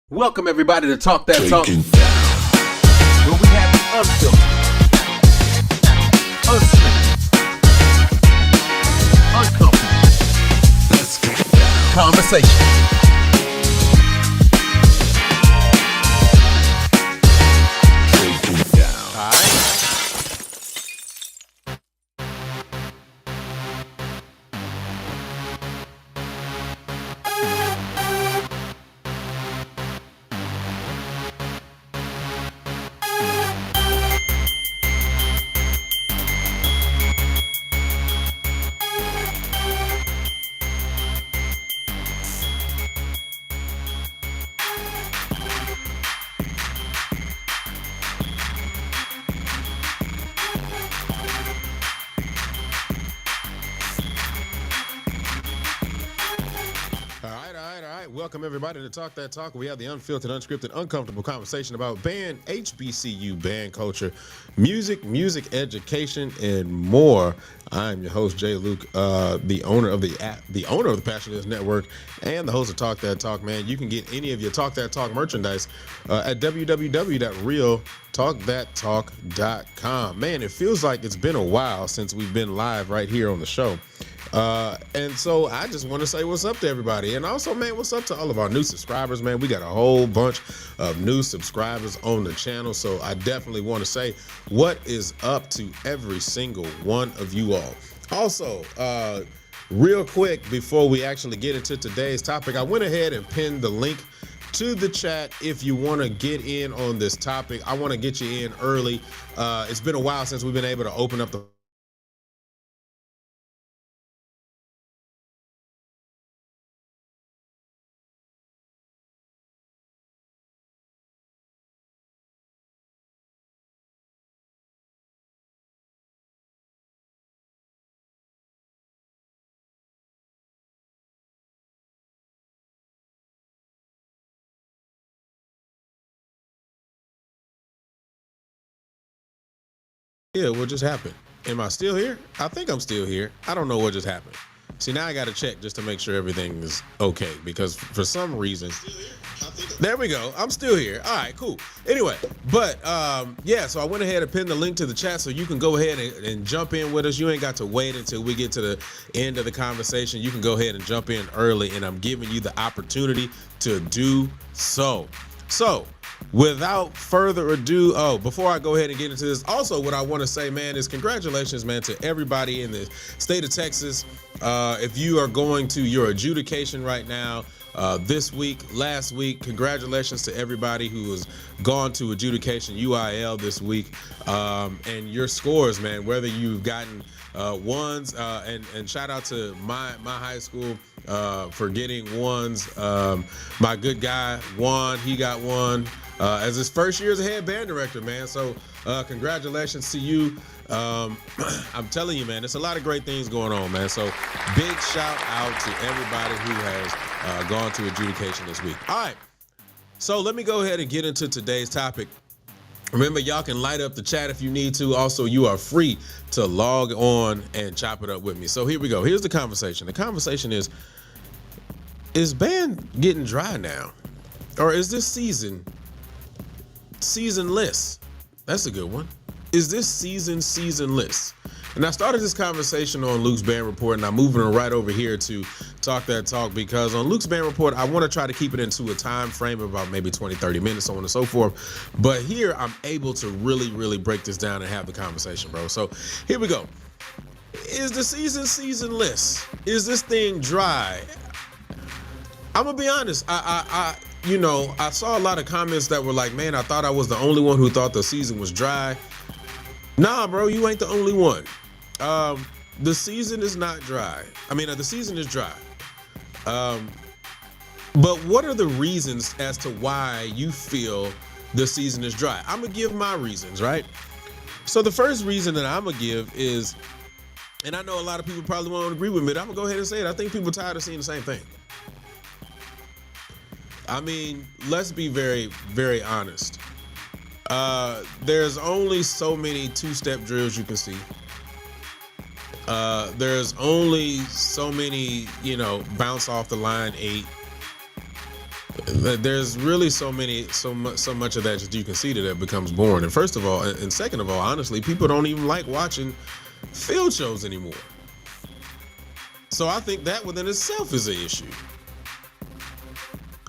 Welcome everybody to Talk That Talk, Taking where we have the unfiltered, unscripted, uncomfortable Let's get down. conversation. Taking down. All right. All right. Welcome everybody to Talk That Talk. We have the unfiltered, unscripted, uncomfortable conversation about band, HBCU band culture, music education, and more. I'm your host Jay Luke, the owner of the Passionless Network, and the host of Talk That Talk. Man, you can get any of your Talk That Talk merchandise at www.realtalkthattalk.com. Man, it feels like it's been a while since we've been live right here on the show. And so I just want to say what's up to everybody. And also, man, what's up to all of our new subscribers, man. We got a whole bunch of new subscribers on the channel. So I definitely want to say what is up to every single one of you all. Also, real quick, before we actually get into today's topic, I went ahead and pinned the link to the chat if you want to get in on this topic. I want to get you in early. It's been a while since we've been able to open up the Yeah, what just happened? Am I still here? I think I'm still here. I don't know what just happened. See, now I got to check just to make sure everything is okay, because for some reason, there we go. I'm still here. All right, cool. Anyway, but yeah, so I went ahead and pinned the link to the chat so you can go ahead and jump in with us. You ain't got to wait until we get to the end of the conversation. You can go ahead and jump in early, and I'm giving you the opportunity to do so. So, without further ado, before I go ahead and get into this, also what I want to say, man, is congratulations, man, to everybody in the state of Texas. If you are going to your adjudication right now, this week, last week, congratulations to everybody who has gone to adjudication UIL this week, and your scores, man, whether you've gotten ones, and shout out to my high school for getting ones. My good guy Juan, he got one as his first year as a head band director, man. So congratulations to you. I'm telling you, man, there's a lot of great things going on, man. So big shout out to everybody who has gone to adjudication this week. All right, so let me go ahead and get into today's topic. Remember, y'all can light up the chat if you need to. Also, you are free to log on and chop it up with me. So here we go. Here's the conversation. The conversation is band getting dry now? Or is this season seasonless? That's a good one. Is this season seasonless? And I started this conversation on Luke's Band Report, and I'm moving it right over here to Talk That Talk, because on Luke's Band Report, I want to try to keep it into a time frame of about maybe 20, 30 minutes, so on and so forth. But here, I'm able to really break this down and have the conversation, bro. So here we go. Is the season seasonless? Is this thing dry? I'm gonna be honest. I saw a lot of comments that were like, man, I thought I was the only one who thought the season was dry. Nah, bro, you ain't the only one. The season is not dry. I mean, the season is dry. But what are the reasons as to why you feel the season is dry? I'm gonna give my reasons, right? So the first reason that I'm gonna give is, and I know a lot of people probably won't agree with me, but I'm gonna go ahead and say it. I think people are tired of seeing the same thing. I mean, let's be very, very honest. There's only so many two-step drills you can see. There's only so many, bounce off the line 8. There's really so much of that you can see that it becomes boring. And first of all, and second of all, honestly, people don't even like watching field shows anymore. So I think that within itself is an issue.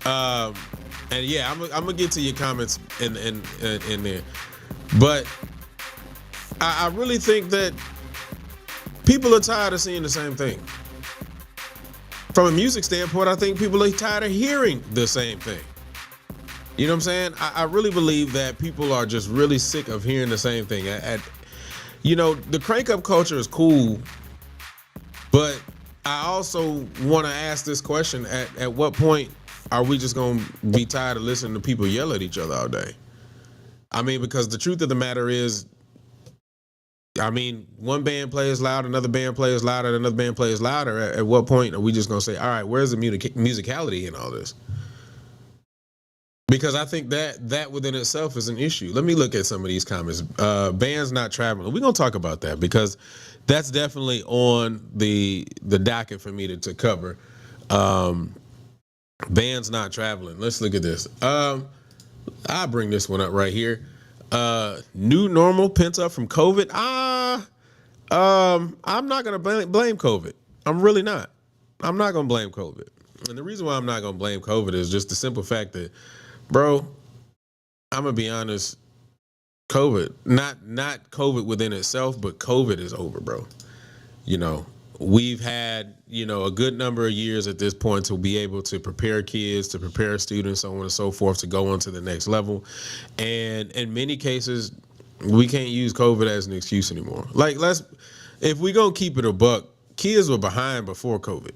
Um, and yeah, I'm gonna get to your comments in there, but I really think that people are tired of seeing the same thing. From a music standpoint, I think people are tired of hearing the same thing. You know what I'm saying? I really believe that people are just really sick of hearing the same thing. The crank up culture is cool, but I also want to ask this question: at what point are we just gonna be tired of listening to people yell at each other all day? I mean, because the truth of the matter is, one band plays loud, another band plays louder, another band plays louder. At what point are we just gonna say, all right, where's the musicality in all this? Because I think that within itself is an issue. Let me look at some of these comments. Bands not traveling. We're gonna talk about that because that's definitely on the docket for me to cover. Bands not traveling. Let's look at this. I'll bring this one up right here. New normal pent up from COVID. I'm not gonna blame COVID. I'm really not. I'm not gonna blame COVID. And the reason why I'm not gonna blame COVID is just the simple fact that, bro, I'm gonna be honest. COVID, not COVID within itself, but COVID is over, bro. We've had, a good number of years at this point to be able to prepare kids, to prepare students, so on and so forth, to go on to the next level. And in many cases, we can't use COVID as an excuse anymore. If we gonna keep it a buck, kids were behind before COVID.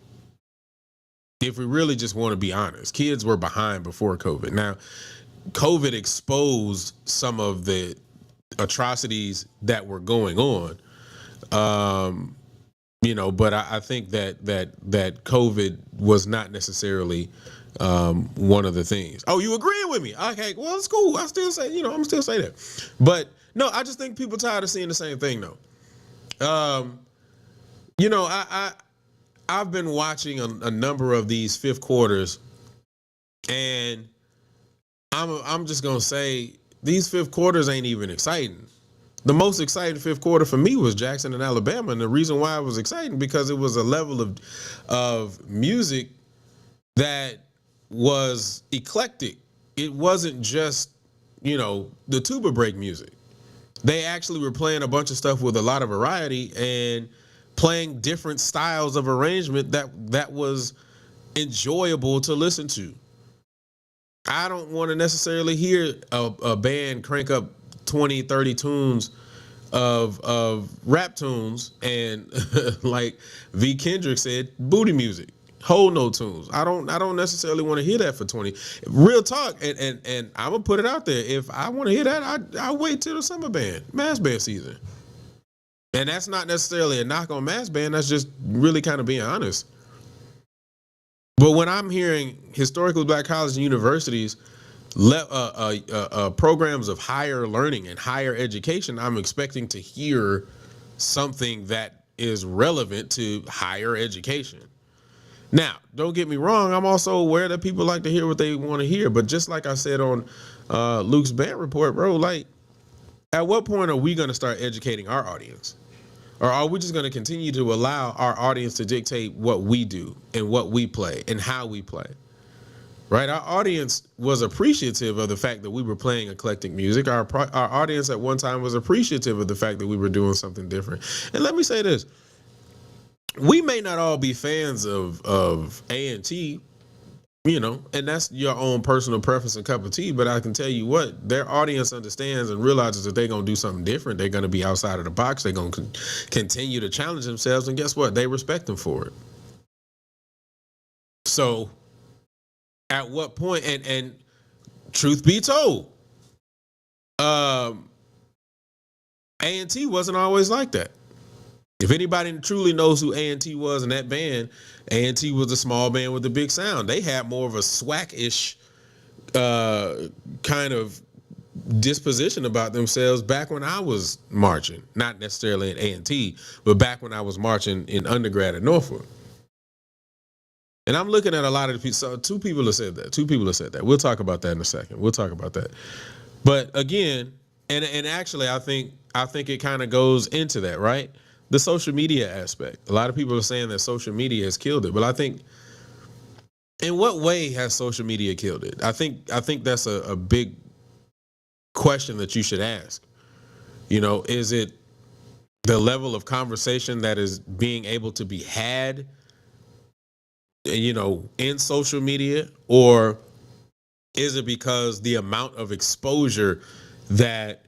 If we really just want to be honest, kids were behind before COVID. Now, COVID exposed some of the atrocities that were going on. But I think that COVID was not necessarily one of the things. Oh, you agree with me? Okay, well, it's cool. I still say, I'm still say that. But no, I just think people tired of seeing the same thing though. I've been watching a number of these fifth quarters, and I'm just gonna say these fifth quarters ain't even exciting. The most exciting fifth quarter for me was Jackson and Alabama, and the reason why it was exciting because it was a level of music that was eclectic. It wasn't just the tuba break music. They actually were playing a bunch of stuff with a lot of variety and playing different styles of arrangement that was enjoyable to listen to. I don't want to necessarily hear a band crank up 20, 30 tunes of rap tunes and like V. Kendrick said, booty music, whole note tunes. I don't necessarily want to hear that for 20. Real talk, and I'm gonna put it out there. If I want to hear that, I wait till the summer mass band season. And that's not necessarily a knock on mass band. That's just really kind of being honest. But when I'm hearing historically black colleges and universities programs of higher learning and higher education, I'm expecting to hear something that is relevant to higher education. Now, don't get me wrong. I'm also aware that people like to hear what they want to hear. But just like I said on Luke's band report, bro, like, at what point are we going to start educating our audience? Or are we just going to continue to allow our audience to dictate what we do and what we play and how we play? Right? Our audience was appreciative of the fact that we were playing eclectic music. Our audience at one time was appreciative of the fact that we were doing something different. And let me say this. We may not all be fans of A&T, and that's your own personal preference and cup of tea. But I can tell you what, their audience understands and realizes that they're going to do something different. They're going to be outside of the box. They're going to continue to challenge themselves. And guess what? They respect them for it. So at what point, and truth be told, A&T wasn't always like that. If anybody truly knows who A&T was in that band, A&T was a small band with a big sound. They had more of a swack-ish kind of disposition about themselves back when I was marching. Not necessarily in A&T, but back when I was marching in undergrad at Norfolk. And I'm looking at a lot of the people. So two people have said that. Two people have said that. We'll talk about that in a second. We'll talk about that. But again, and actually, I think it kind of goes into that, right? The social media aspect. A lot of people are saying that social media has killed it, but I think, in what way has social media killed it? I think that's a big question that you should ask. Is it the level of conversation that is being able to be had, in social media, or is it because the amount of exposure that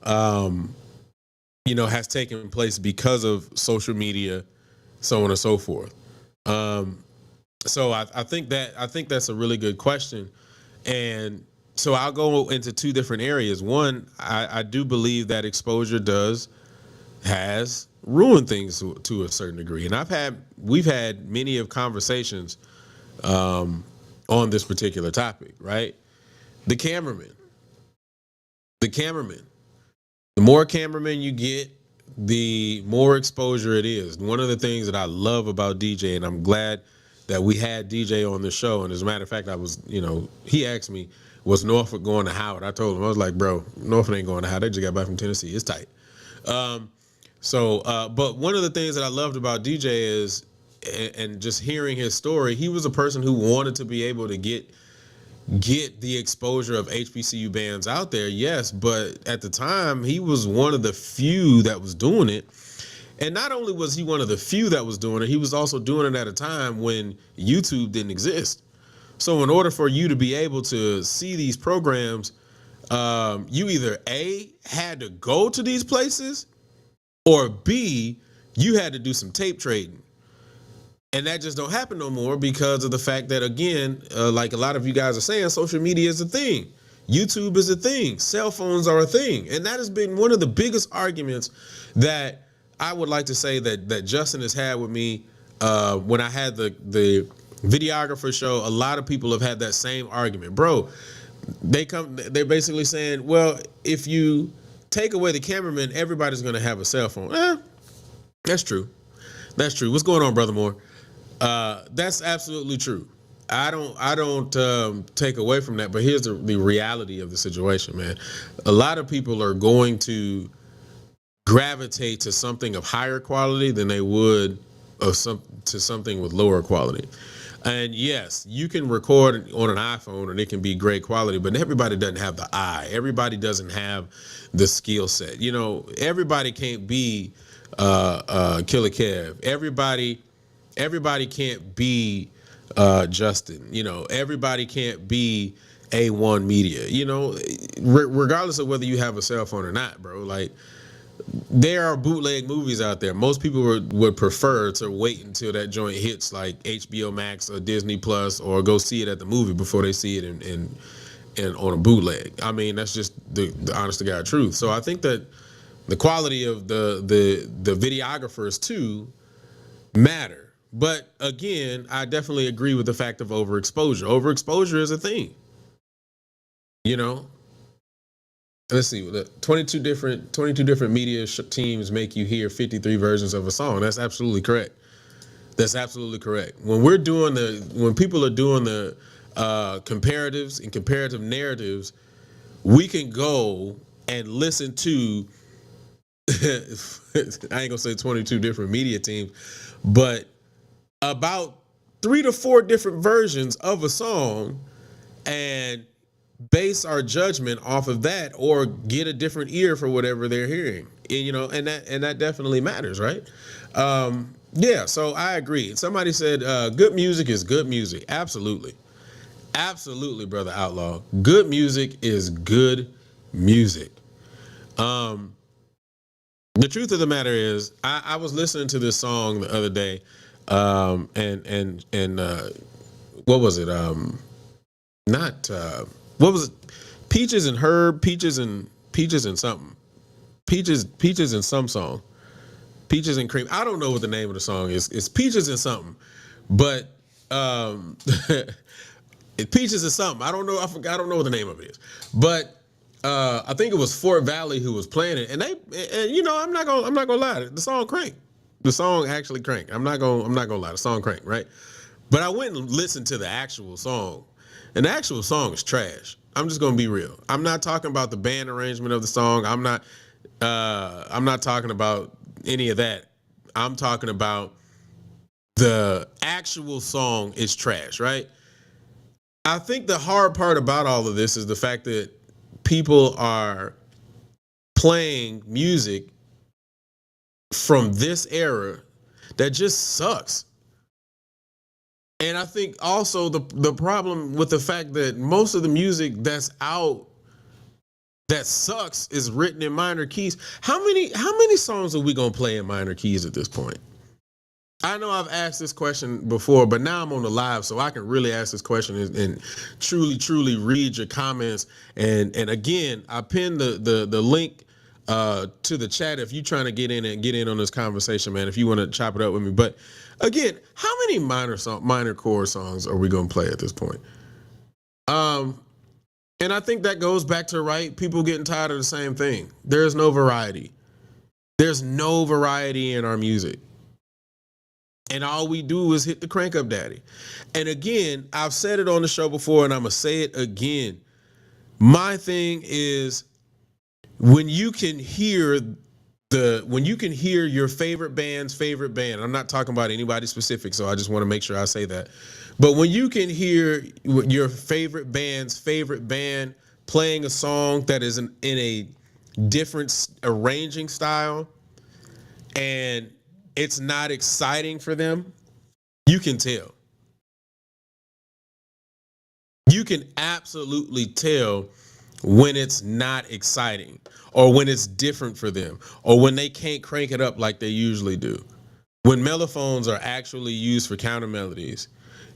has taken place because of social media, so on and so forth? So I think that's a really good question, and so I'll go into two different areas. One, I do believe that exposure has ruined things to a certain degree, and we've had many of conversations on this particular topic, right? The cameraman, the cameraman. The more cameramen you get, the more exposure it is. One of the things that I love about DJ, and I'm glad that we had DJ on the show. And as a matter of fact, he asked me, was Norfolk going to Howard? I told him, I was like, bro, Norfolk ain't going to Howard. They just got back from Tennessee. It's tight. But one of the things that I loved about DJ is, and just hearing his story, he was a person who wanted to be able to get the exposure of HBCU bands out there. Yes, but at the time he was one of the few that was doing it. And not only was he one of the few that was doing it, he was also doing it at a time when YouTube didn't exist. So in order for you to be able to see these programs, you either A, had to go to these places, or B, you had to do some tape trading. And that just don't happen no more because of the fact that, again, like a lot of you guys are saying, social media is a thing. YouTube is a thing. Cell phones are a thing. And that has been one of the biggest arguments that I would like to say that Justin has had with me when I had the videographer show. A lot of people have had that same argument. Bro, they're basically saying, well, if you take away the cameraman, everybody's going to have a cell phone. That's true. That's true. What's going on, Brother Moore? That's absolutely true. I don't take away from that, but here's the reality of the situation, man. A lot of people are going to gravitate to something of higher quality than they would to something with lower quality. And yes, you can record on an iPhone and it can be great quality, but everybody doesn't have the eye. Everybody doesn't have the skill set. Everybody can't be Killer Kev. Everybody can't be Justin. Everybody can't be A1 Media. Regardless of whether you have a cell phone or not, bro. Like, there are bootleg movies out there. Most people would prefer to wait until that joint hits like HBO Max or Disney Plus, or go see it at the movie before they see it in on a bootleg. I mean, that's just the honest to God truth. So I think that the quality of the videographers too matter. But again, I definitely agree with the fact of overexposure. Overexposure is a thing. Let's see. 22 different media teams make you hear 53 versions of a song. That's absolutely correct. That's absolutely correct. When people are doing the comparatives and comparative narratives, we can go and listen to I ain't gonna say 22 different media teams, but about 3 to 4 different versions of a song, and base our judgment off of that, or get a different ear for whatever they're hearing. And that definitely matters, right? Yeah, so I agree. Somebody said good music is good music. Absolutely. Absolutely, brother Outlaw. Good music is good music. The truth of the matter is, I was listening to this song the other day, and what was it? What was it? Peaches and Herb, Peaches and something, Peaches and some song, Peaches and Cream. I don't know what the name of the song is. It's Peaches and something, but it Peaches and something. I don't know. I forgot. I don't know what the name of it is, but. I think it was Fort Valley who was playing it, and I'm not gonna lie, the song cranked. The song actually cranked. I'm not gonna lie, the song cranked, right? But I went and listened to the actual song, and the actual song is trash. I'm just gonna be real. I'm not talking about the band arrangement of the song. I'm not. I'm not talking about any of that. I'm talking about the actual song is trash, right? I think the hard part about all of this is the fact that people are playing music from this era that just sucks. And I think also the problem with the fact that most of the music that's out that sucks is written in minor keys. How many songs are we gonna play in minor keys at this point? I know I've asked this question before, but now I'm on the live, so I can really ask this question and truly read your comments. And again, I pinned the link to the chat if you're trying to get in on this conversation, man. If you want to chop it up with me, but again, how many minor chord songs are we gonna play at this point? And I think that goes back to people getting tired of the same thing. There's no variety. There's no variety in our music. And all we do is hit the crank up daddy. And again, I've said it on the show before and I'm going to say it again. My thing is when you can hear your favorite band's favorite band. I'm not talking about anybody specific, so I just want to make sure I say that. But when you can hear your favorite band's favorite band playing a song that is in a different arranging style and it's not exciting for them, you can tell. You can absolutely tell when it's not exciting or when it's different for them or when they can't crank it up like they usually do. When mellophones are actually used for counter melodies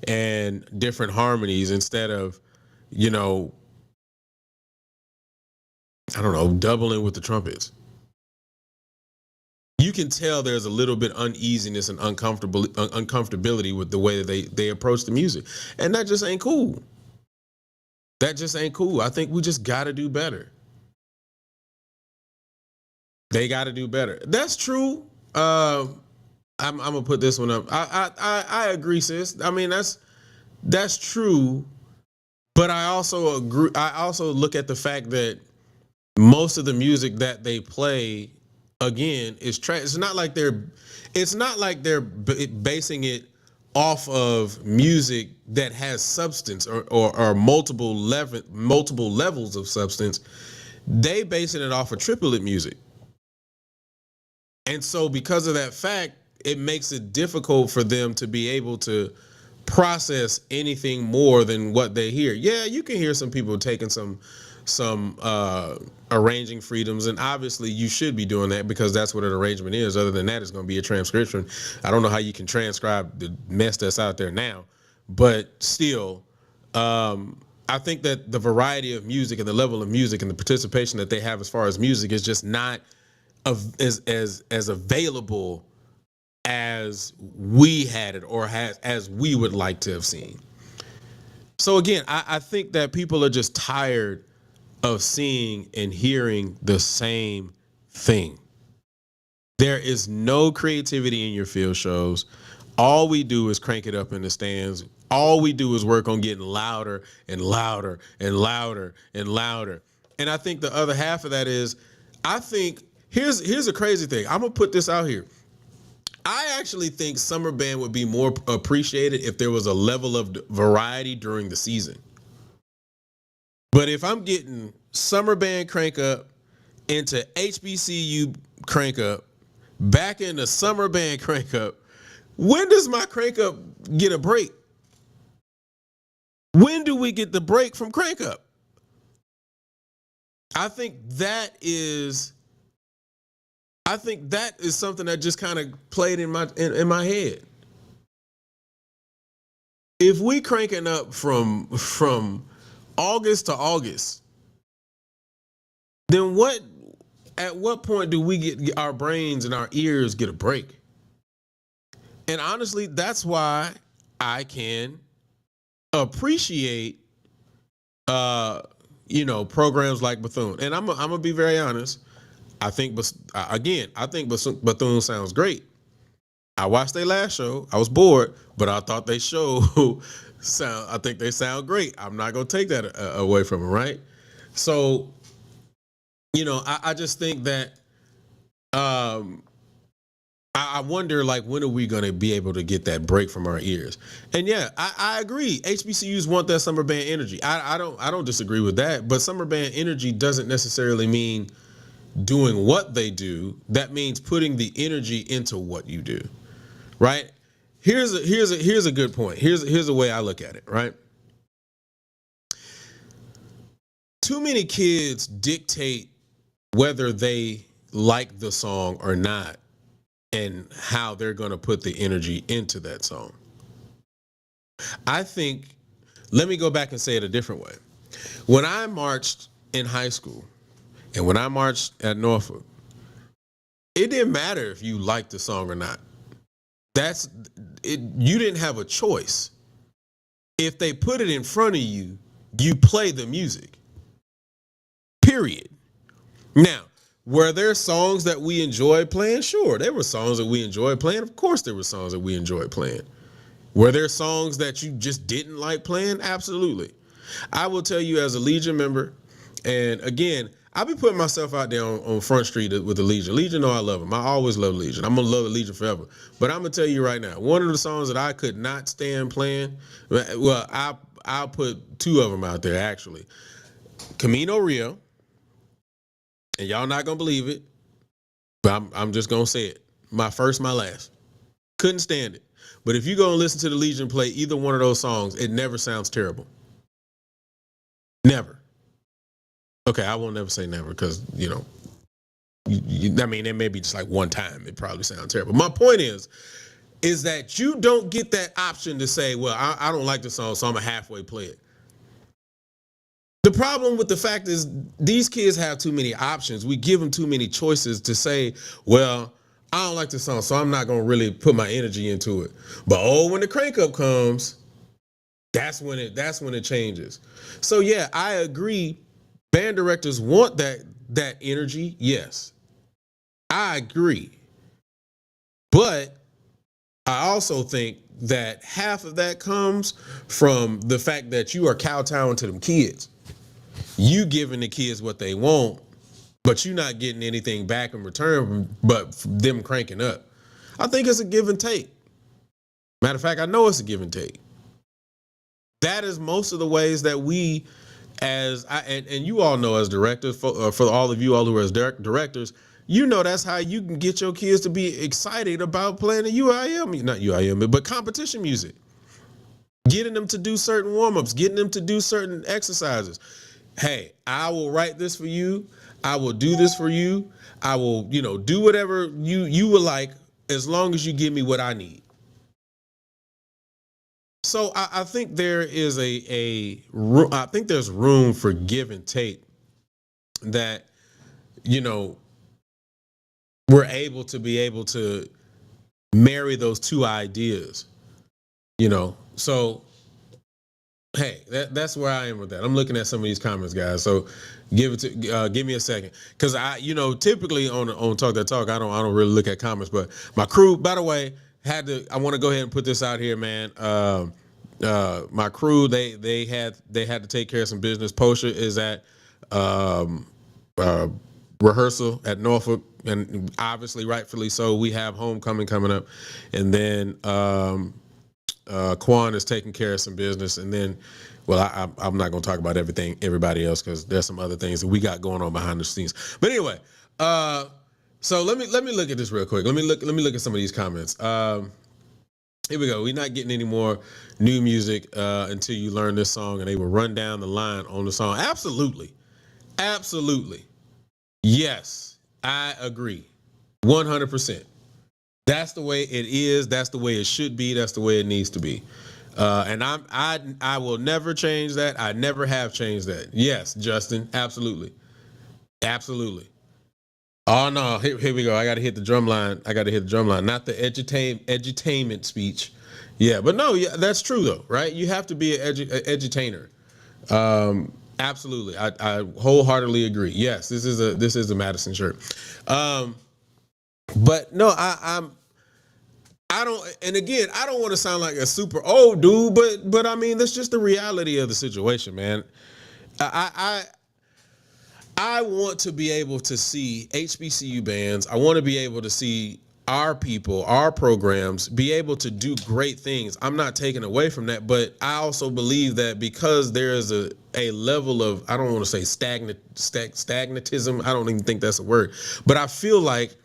and different harmonies instead of, doubling with the trumpets. You can tell there's a little bit uneasiness and uncomfortability with the way that they approach the music. And that just ain't cool. That just ain't cool. I think we just got to do better. They got to do better. That's true. I'm gonna put this one up. I agree, sis. I mean, that's true. But I also agree. I also look at the fact that most of the music that they play, again, is trash. It's not like they're basing it off of music that has substance or multiple levels of substance. They basing it off of triplet music. And so because of that fact, it makes it difficult for them to be able to process anything more than what they hear. Yeah, you can hear some people taking some arranging freedoms, and obviously you should be doing that because that's what an arrangement is. Other than that, it's going to be a transcription. I don't know how you can transcribe the mess that's out there now, but still, I think that the variety of music and the level of music and the participation that they have as far as music is just not as available as we had it or as we would like to have seen. So again, I think that people are just tired of seeing and hearing the same thing. There is no creativity in your field shows. All we do is crank it up in the stands. All we do is work on getting louder and louder and louder and louder. And I think the other half of that is, I think here's a crazy thing. I'm gonna put this out here. I actually think summer band would be more appreciated if there was a level of variety during the season. But if I'm getting summer band crank up into HBCU crank up, back into summer band crank up, when does my crank up get a break? When do we get the break from crank up? I think that is something that just kind of played in my head. If we cranking up from August to August, then at what point do we get our brains and our ears get a break? And honestly, that's why I can appreciate programs like Bethune. And I'm gonna be very honest. I think Bethune sounds great. I watched their last show. I was bored, but I thought they show sound. I think they sound great. I'm not gonna take that away from them, right? So, I just think that um, I wonder, like, when are we going to be able to get that break from our ears? And yeah, I agree. HBCUs want that summer band energy. I don't disagree with that. But summer band energy doesn't necessarily mean doing what they do. That means putting the energy into what you do, right? Here's a good point. Here's a way I look at it, right? Too many kids dictate whether they like the song or not and how they're going to put the energy into that song. I think, let me go back and say it a different way. When I marched in high school and when I marched at Norfolk, it didn't matter if you liked the song or not. That's it. You didn't have a choice. If they put it in front of you, you play the music. Period. Now, were there songs that we enjoyed playing? Sure, there were songs that we enjoyed playing. Of course, there were songs that we enjoyed playing. Were there songs that you just didn't like playing? Absolutely. I will tell you as a Legion member, and again, I'll be putting myself out there on Front Street with the Legion. Legion know I love them. I always love Legion. I'm going to love the Legion forever. But I'm going to tell you right now, one of the songs that I could not stand playing, well, I'll put two of them out there, actually. Camino Rio, and y'all not going to believe it, but I'm just going to say it. My first, my last. Couldn't stand it. But if you go and listen to the Legion play either one of those songs, it never sounds terrible. Never. Okay, I won't never say never because, I mean, it may be just like one time. It probably sounds terrible. My point is that you don't get that option to say, well, I don't like the song, so I'm going to halfway play it. The problem with the fact is these kids have too many options. We give them too many choices to say, well, I don't like the song, so I'm not going to really put my energy into it. But when the crank up comes, that's when it changes. So yeah, I agree. Band directors want that energy. Yes, I agree. But I also think that half of that comes from the fact that you are kowtowing to them kids. You giving the kids what they want, but you're not getting anything back in return but them cranking up. I think it's a give and take. Matter of fact, I know it's a give and take. That is most of the ways that we, and you all know as directors, for all of you all who are as directors, that's how you can get your kids to be excited about playing the not UIM, but competition music. Getting them to do certain warm-ups, getting them to do certain exercises. Hey, I will write this for you. I will do this for you. I will, do whatever you would like as long as you give me what I need. So I think there is I think there's room for give and take that, we're able to marry those two ideas, so hey, that's where I am with that. I'm looking at some of these comments, guys. So give me a second, because typically on Talk That Talk, I don't really look at comments. But my crew, by the way, I want to go ahead and put this out here, man. My crew, they had to take care of some business. Posha is at rehearsal at Norfolk, and obviously, rightfully so. We have homecoming coming up, and then Quan is taking care of some business, and then, well, I'm not going to talk about everybody else, because there's some other things that we got going on behind the scenes. But anyway, so let me look at this real quick. Let me look at some of these comments. Here we go. We're not getting any more new music until you learn this song, and they will run down the line on the song. Absolutely, yes, I agree, 100%. That's the way it is. That's the way it should be. That's the way it needs to be. And I will never change that. I never have changed that. Yes, Justin, absolutely. Oh no, here we go. I got to hit the drum line. Not the edutainment speech. Yeah, but no, yeah, that's true though, right? You have to be an edutainer. Absolutely. I wholeheartedly agree. Yes, this is a Madison shirt. But no, I don't, and again, I don't want to sound like a super old dude, but I mean that's just the reality of the situation, man. I I want to be able to see HBCU bands. I want to be able to see our people, our programs be able to do great things. I'm not taking away from that, but I also believe that because there is a level of, I don't want to say stagnatism. I don't even think that's a word, but I feel like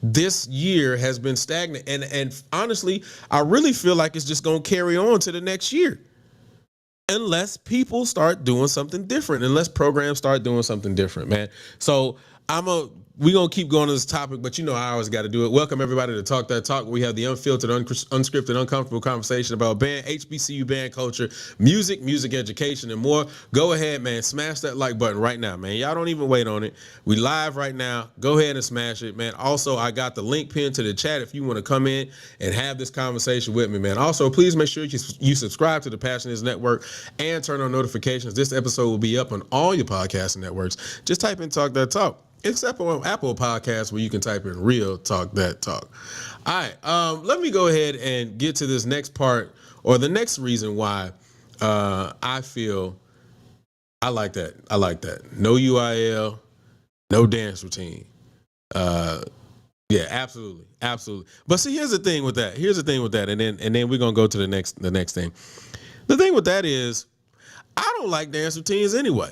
this year has been stagnant, and honestly, I really feel like it's just going to carry on to the next year unless people start doing something different, unless programs start doing something different, man. So we gonna keep going on this topic, but you know I always got to do it. Welcome everybody to Talk That Talk. We have the unfiltered, unscripted, uncomfortable conversation about band, HBCU band culture, music education, and more. Go ahead, man, smash that like button right now, man. Y'all don't even wait on it. We live right now. Go ahead and smash it, man. Also, I got the link pinned to the chat if you want to come in and have this conversation with me, man. Also, please make sure you subscribe to the Passionist Network and turn on notifications. This episode will be up on all your podcasting networks. Just type in Talk That Talk. Except on Apple Podcasts where you can type in Real Talk That Talk. All right, let me go ahead and get to this next part, or the next reason why I feel I like that. I like that. No UIL, no dance routine. Yeah, absolutely, absolutely. But see, here's the thing with that. And then we're gonna go to the next thing. The thing with that is, I don't like dance routines anyway.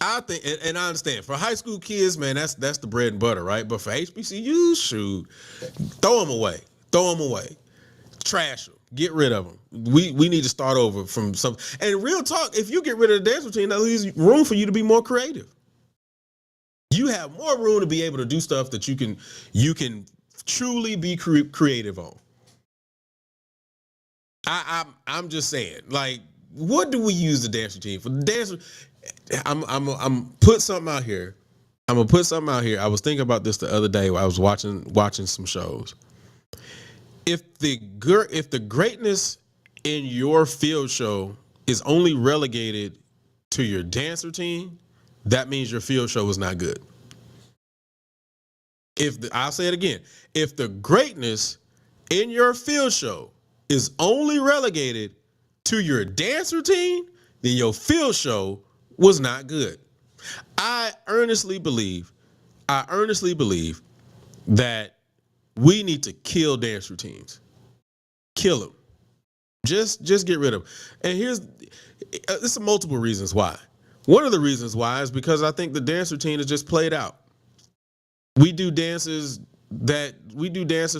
I think, and I understand for high school kids, man, that's the bread and butter, right? But for HBCUs, shoot, throw them away, trash them, get rid of them. We need to start over from some. And real talk, if you get rid of the dance routine, that leaves room for you to be more creative. You have more room to be able to do stuff that you can truly be creative on. I'm just saying, like, what do we use the dance routine for? The dance. I'm put something out here. I'm gonna put something out here. I was thinking about this the other day while I was watching some shows. If the greatness in your field show is only relegated to your dance routine, that means your field show is not good. I'll say it again, if the greatness in your field show is only relegated to your dance routine, then your field show was not good. I earnestly believe that we need to kill dance routines. Kill them. Just get rid of them. And there's multiple reasons why. One of the reasons why is because I think the dance routine is just played out. We do dances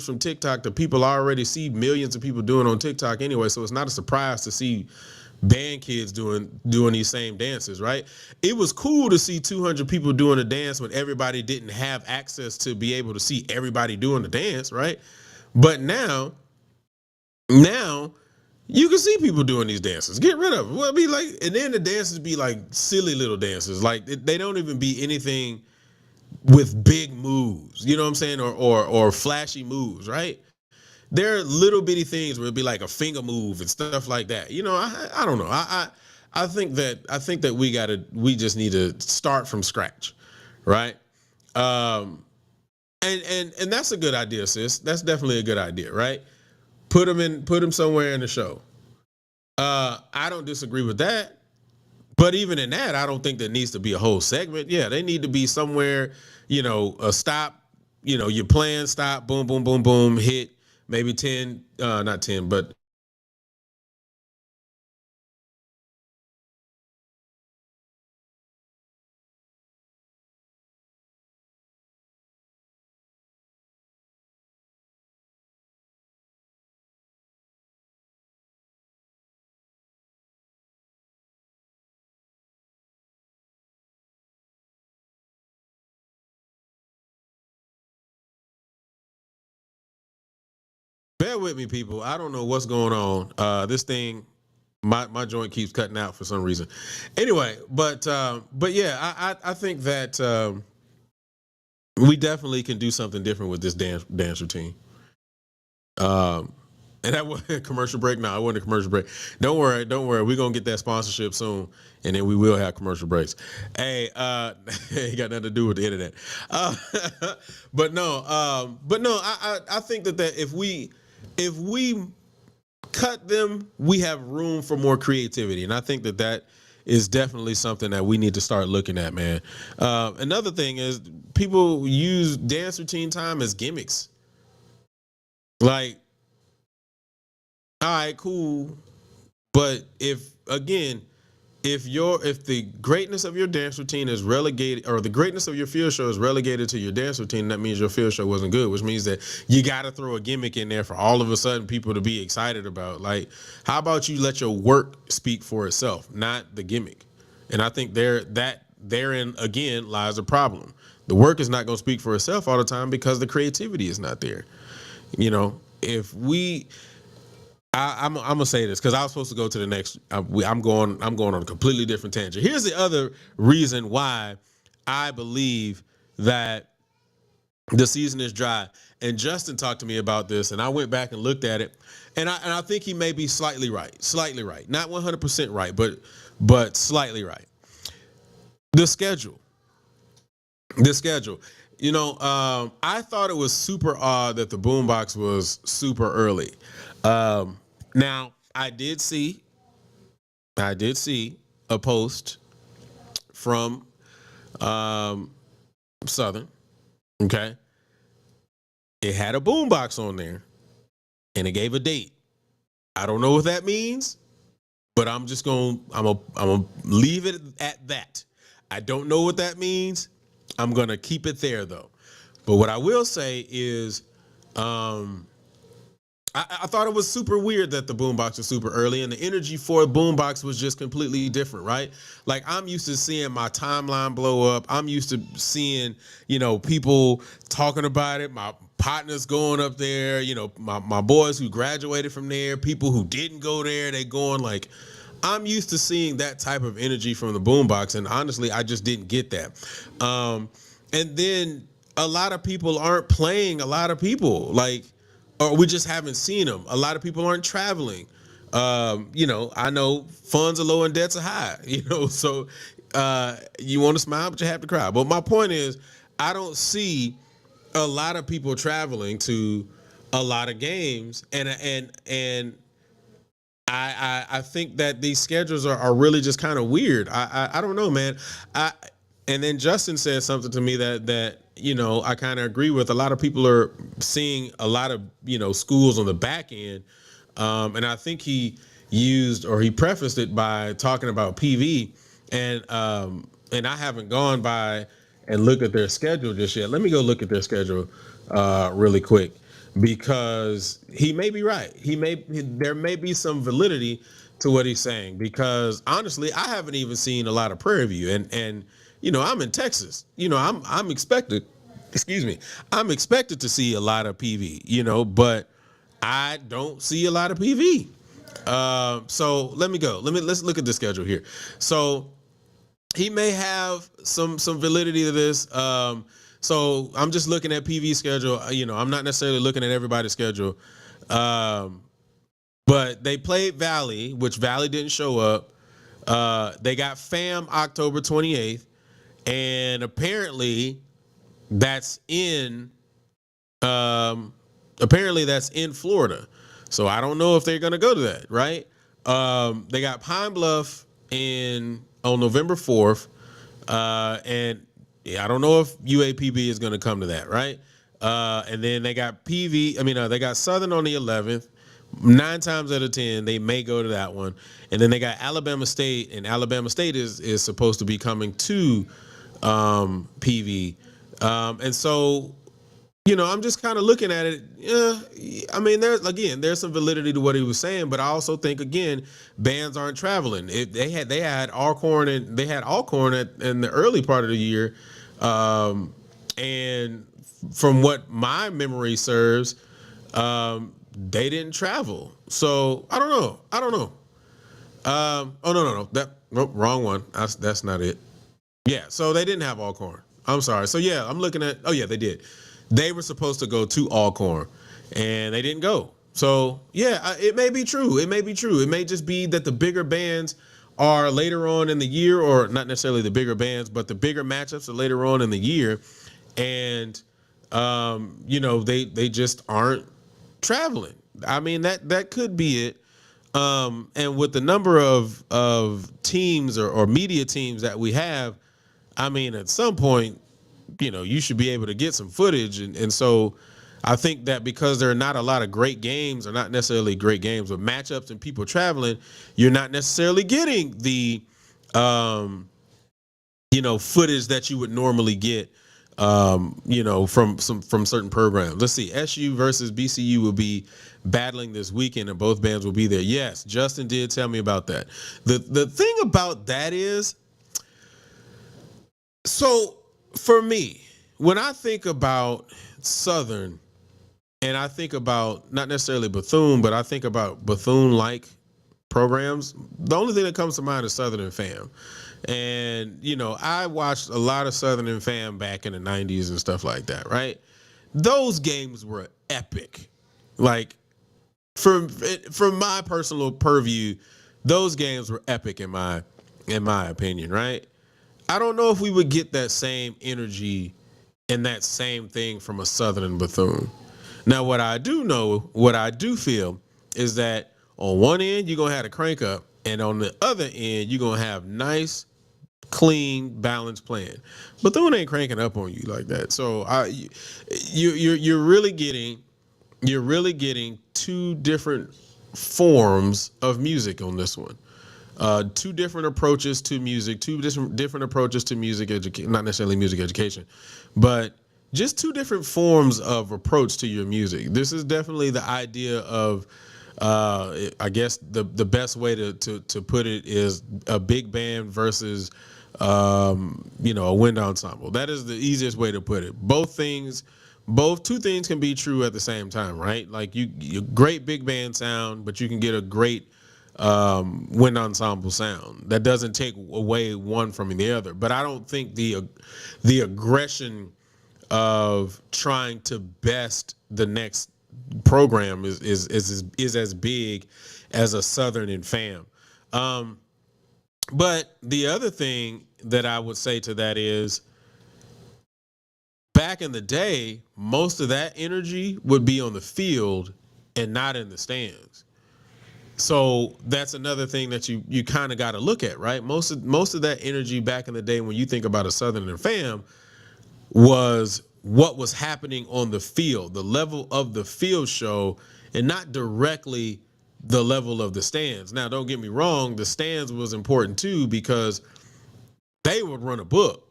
from TikTok that people already see millions of people doing on TikTok anyway, so it's not a surprise to see band kids doing these same dances, right? It was cool to see 200 people doing a dance when everybody didn't have access to be able to see everybody doing the dance, right? But now you can see people doing these dances. Get rid of them. Well, be like, and then the dances be like silly little dances, like they don't even be anything with big moves, you know what I'm saying, or flashy moves, right? There are little bitty things where it'd be like a finger move and stuff like that. You know, I don't know. I think that we just need to start from scratch, right? And that's a good idea, sis. That's definitely a good idea, right? Put them somewhere in the show. I don't disagree with that. But even in that, I don't think there needs to be a whole segment. Yeah, they need to be somewhere, a stop, you're playing, stop, boom, boom, boom, boom, hit, maybe 10, not 10, but bear with me, people. I don't know what's going on. This thing, my joint keeps cutting out for some reason. Anyway, but yeah, I think that we definitely can do something different with this dance routine. And that wasn't a commercial break. No, it wasn't a commercial break. Don't worry, don't worry. We're gonna get that sponsorship soon, and then we will have commercial breaks. Hey, it got nothing to do with the internet. Uh, but no, I think that if we cut them, we have room for more creativity, and I think that is definitely something that we need to start looking at, man. Another thing is people use dance routine time as gimmicks. Like, all right, cool. But if the greatness of your dance routine is relegated, or the greatness of your field show is relegated to your dance routine, that means your field show wasn't good, which means that you got to throw a gimmick in there for all of a sudden people to be excited about. Like, how about you let your work speak for itself, not the gimmick? And I think therein again lies a problem. The work is not going to speak for itself all the time because the creativity is not there. You know, if we I'm gonna say this because I was supposed to go to the next. I'm going on a completely different tangent. Here's the other reason why I believe that the season is dry. And Justin talked to me about this, and I went back and looked at it, and I think he may be slightly right, not 100% right, but slightly right. The schedule. You know, I thought it was super odd that the boombox was super early. Now, I did see a post from Southern. Okay, it had a boombox on there, and it gave a date. I don't know what that means, but I'm gonna leave it at that. I don't know what that means. I'm gonna keep it there though. But what I will say is, I thought it was super weird that the boombox was super early, and the energy for boombox was just completely different, right? Like, I'm used to seeing my timeline blow up. I'm used to seeing, people talking about it. My partners going up there, my boys who graduated from there, people who didn't go there, they going like. I'm used to seeing that type of energy from the boombox, and honestly, I just didn't get that. And then a lot of people aren't playing. A lot of people or we just haven't seen them. A lot of people aren't traveling. I know funds are low and debts are high. So you want to smile, but you have to cry. But my point is, I don't see a lot of people traveling to a lot of games, and I think that these schedules are really just kind of weird. I don't know, man. And then Justin said something to me that I kind of agree with. A lot of people are seeing a lot of schools on the back end, and I think he prefaced it by talking about PV, and I haven't gone by and looked at their schedule just yet. Let me go look at their schedule really quick, because he may be right. There may be some validity to what he's saying, because honestly, I haven't even seen a lot of Prairie View, and I'm in Texas. I'm expected. Excuse me. I'm expected to see a lot of PV. But I don't see a lot of PV. So let's look at the schedule here. So he may have some validity to this. So I'm just looking at PV schedule. I'm not necessarily looking at everybody's schedule. But they played Valley, which Valley didn't show up. They got FAM October 28th, and apparently that's in Florida. So I don't know if they're gonna go to that, right? They got Pine Bluff on November 4th, and I don't know if UAPB is gonna come to that, right? And then they got they got Southern on the 11th. 9 times out of 10, they may go to that one. And then they got Alabama State, and Alabama State is supposed to be coming to PV. And so, I'm just kind of looking at it. There's some validity to what he was saying, but I also think, again, bands aren't traveling. They had Alcorn, and they had Alcorn in the early part of the year. And from what my memory serves, they didn't travel. So I don't know. No, wrong one. That's not it. Yeah, so they didn't have Alcorn. I'm sorry. So yeah, I'm looking at. Oh yeah, they did. They were supposed to go to Alcorn, and they didn't go. So yeah, it may be true. It may be true. It may just be that the bigger bands are later on in the year, or not necessarily the bigger bands, but the bigger matchups are later on in the year, and they just aren't traveling. I mean, that could be it. And with the number of teams or media teams that we have, I mean, at some point, you should be able to get some footage. And so I think that because there are not a lot of great games, or not necessarily great games, but matchups and people traveling, you're not necessarily getting the, footage that you would normally get, from certain programs. Let's see, SU versus BCU will be battling this weekend, and both bands will be there. Yes, Justin did tell me about that. The thing about that is, so for me, when I think about Southern, and I think about not necessarily Bethune, but I think about Bethune-like programs, the only thing that comes to mind is Southern and Fam. And, I watched a lot of Southern and Fam back in the 90s and stuff like that, right? Those games were epic. Like, from my personal purview, those games were epic in my opinion, right? I don't know if we would get that same energy and that same thing from a Southern and Bethune. Now, what I do feel is that on one end, you're going to have to crank up, and on the other end, you're going to have nice, clean, balanced playing. Bethune ain't cranking up on you like that. So you're really getting two different forms of music on this one. Two different approaches to music, different approaches to music education, not necessarily music education, but just two different forms of approach to your music. This is definitely the idea of, I guess the best way to put it is a big band versus, a wind ensemble. That is the easiest way to put it. Two things can be true at the same time, right? Like you great big band sound, but you can get a great wind ensemble sound. That doesn't take away one from the other. But I don't think the aggression of trying to best the next program is as big as a Southern and Fam. But the other thing that I would say to that is, back in the day, most of that energy would be on the field and not in the stands. So that's another thing that you kind of got to look at, right? Most of that energy back in the day, when you think about a Southern and Fam, was what was happening on the field, the level of the field show, and not directly the level of the stands. Now, don't get me wrong, the stands was important too, because they would run a book.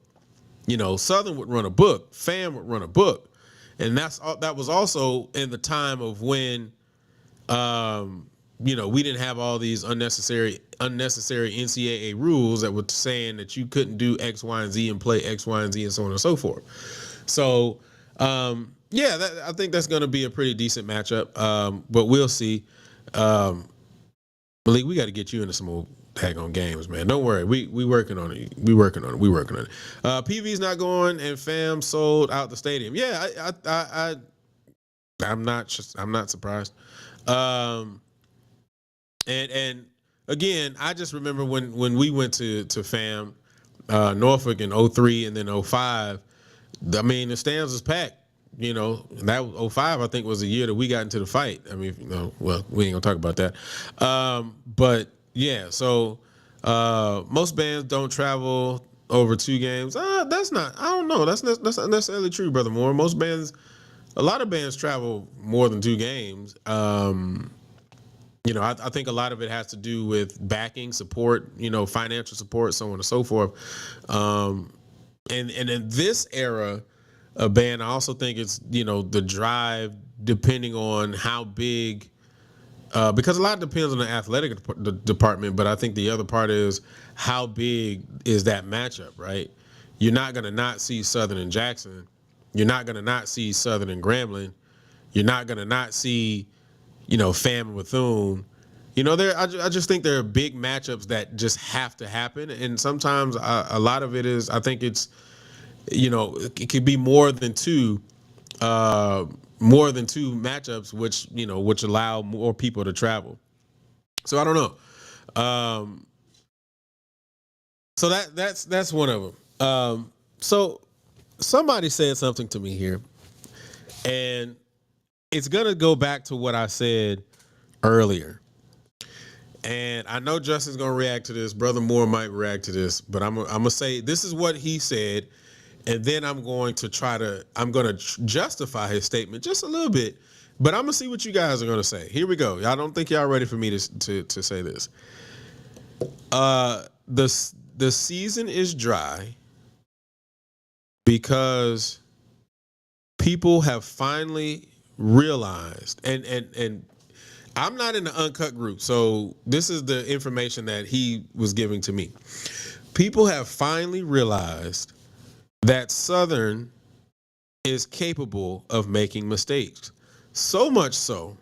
Southern would run a book, Fam would run a book. And that was also in the time of when we didn't have all these unnecessary NCAA rules that were saying that you couldn't do X, Y, and Z and play X, Y, and Z and so on and so forth. So, I think that's going to be a pretty decent matchup. But we'll see. Malik, we got to get you into some more daggone games, man. Don't worry. We working on it. We working on it. PV's not going, and Fam sold out the stadium. Yeah, I'm not surprised. And again, I just remember when we went to Fam, Norfolk in 03 and then 05. I mean, the stands was packed. That 05, I think, was the year that we got into the fight. I mean, well, we ain't gonna talk about that. But yeah, so most bands don't travel over 2 games. That's not. I don't know. That's not necessarily true, Brother Moore. A lot of bands travel more than 2 games. I think a lot of it has to do with backing, support, financial support, so on and so forth. And in this era of band, I also think it's, the drive, depending on how big, because a lot depends on the athletic department, but I think the other part is how big is that matchup, right? You're not going to not see Southern and Jackson. You're not going to not see Southern and Grambling. You're not going to not see, Fam and Bethune. I just think there are big matchups that just have to happen. And sometimes a lot of it is, I think it's, it could be more than 2 more than two matchups, which allow more people to travel. So I don't know. So that's one of them. So somebody said something to me here, and it's gonna go back to what I said earlier. And I know Justin's gonna react to this. Brother Moore might react to this, but I'm gonna say this is what he said, and then I'm going to justify his statement just a little bit. But I'm gonna see what you guys are gonna say. Here we go. I don't think y'all ready for me to say this. The season is dry because people have finally realized, and I'm not in the uncut group, so this is the information that he was giving to me. People have finally realized that Southern is capable of making mistakes. So much so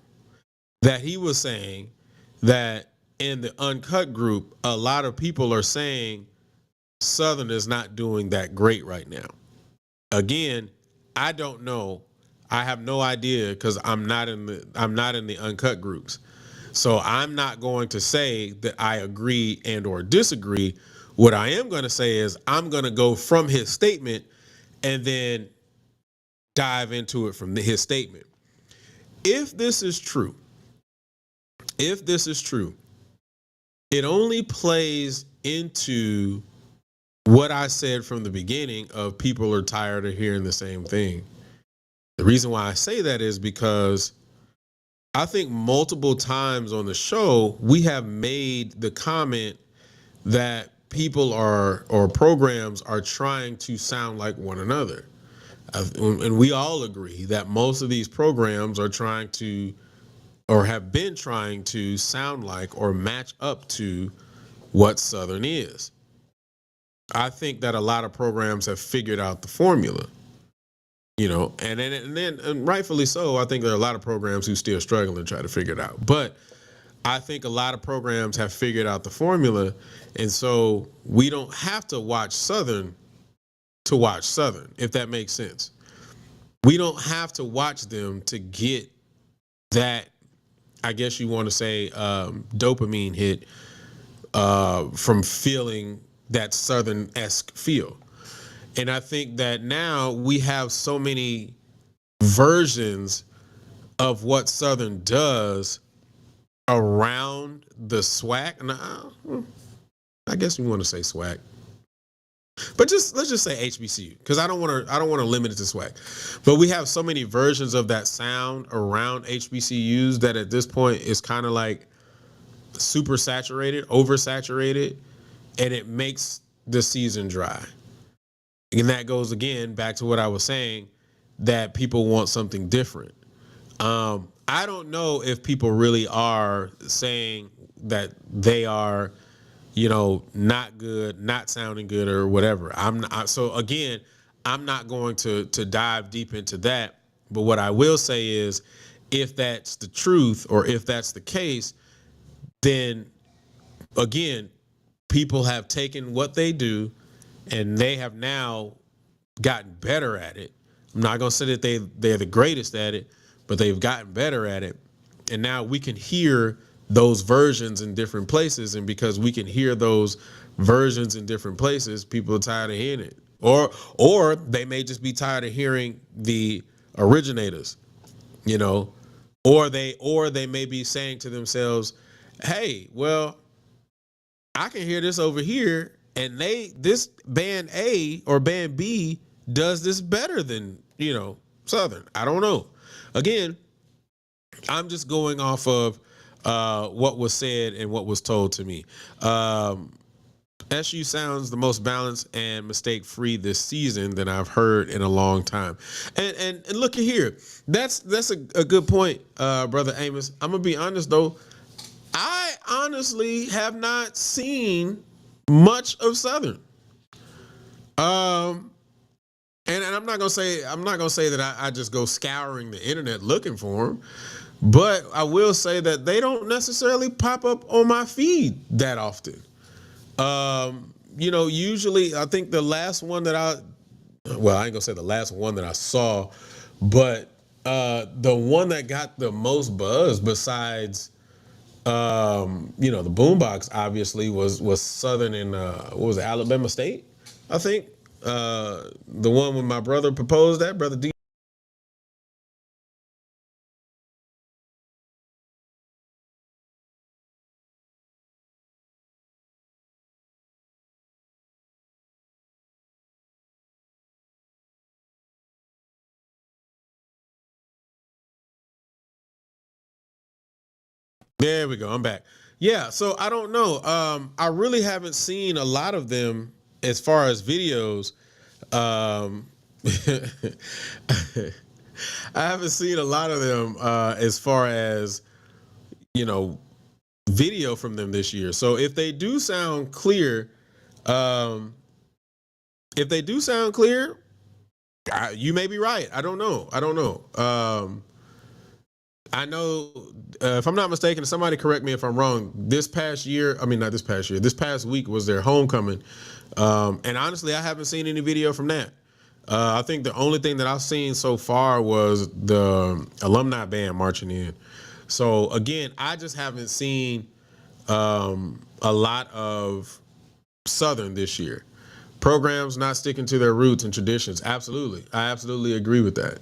that he was saying that in the uncut group, a lot of people are saying Southern is not doing that great right now. Again, I don't know. I have no idea because I'm not in the uncut groups. So I'm not going to say that I agree and or disagree. What I am going to say is I'm going to go from his statement and then dive into it from his statement. If this is true, it only plays into what I said from the beginning of people are tired of hearing the same thing. The reason why I say that is because I think multiple times on the show, we have made the comment that people or programs are trying to sound like one another. And we all agree that most of these programs are trying to, or have been trying to sound like or match up to what Southern is. I think that a lot of programs have figured out the formula, and rightfully so. I think there are a lot of programs who still struggle and try to figure it out. But I think a lot of programs have figured out the formula, and so we don't have to watch Southern to watch Southern, if that makes sense. We don't have to watch them to get that, I guess you want to say, dopamine hit from feeling that Southern-esque feel. And I think that now we have so many versions of what Southern does around the swag. Now, I guess we want to say swag, but let's just say HBCU because I don't want to limit it to swag. But we have so many versions of that sound around HBCUs that at this point it's kind of like super saturated, oversaturated, and it makes the season dry. And that goes again back to what I was saying, that people want something different. I don't know if people really are saying that they are, not good, not sounding good or whatever. I'm not. So again, I'm not going to dive deep into that. But what I will say is, if that's the truth or if that's the case, then again, people have taken what they do and they have now gotten better at it. I'm not going to say that they're the greatest at it, but they've gotten better at it. And now we can hear those versions in different places. And because we can hear those versions in different places, people are tired of hearing it. Or they may just be tired of hearing the originators, or they may be saying to themselves, hey, well, I can hear this over here, and this band A or band B does this better than, Southern. I don't know. Again, I'm just going off of what was said and what was told to me. SU sounds the most balanced and mistake-free this season than I've heard in a long time. And look at here. That's a good point, Brother Amos. I'm going to be honest, though. I honestly have not seen much of Southern. And I'm not gonna say that I just go scouring the internet looking for them, but I will say that they don't necessarily pop up on my feed that often. Usually I think the last one that I ain't gonna say the last one that I saw, but The one that got the most buzz besides the boombox obviously was Southern and what was it, Alabama State, I think. The one when my brother proposed that, brother D. There we go. I'm back. Yeah, so I don't know. I really haven't seen a lot of them as far as videos. Um, I haven't seen a lot of them as far as you know video from them this year. So if they do sound clear, um, if they do sound clear, you may be right. I don't know. I don't know. I know, if I'm not mistaken, somebody correct me if I'm wrong. This past year, I mean, not this past year, this past week was their homecoming. And honestly, I haven't seen any video from that. I think the only thing that I've seen so far was the alumni band marching in. So again, I just haven't seen a lot of Southern this year. Programs not sticking to their roots and traditions. Absolutely. I absolutely agree with that.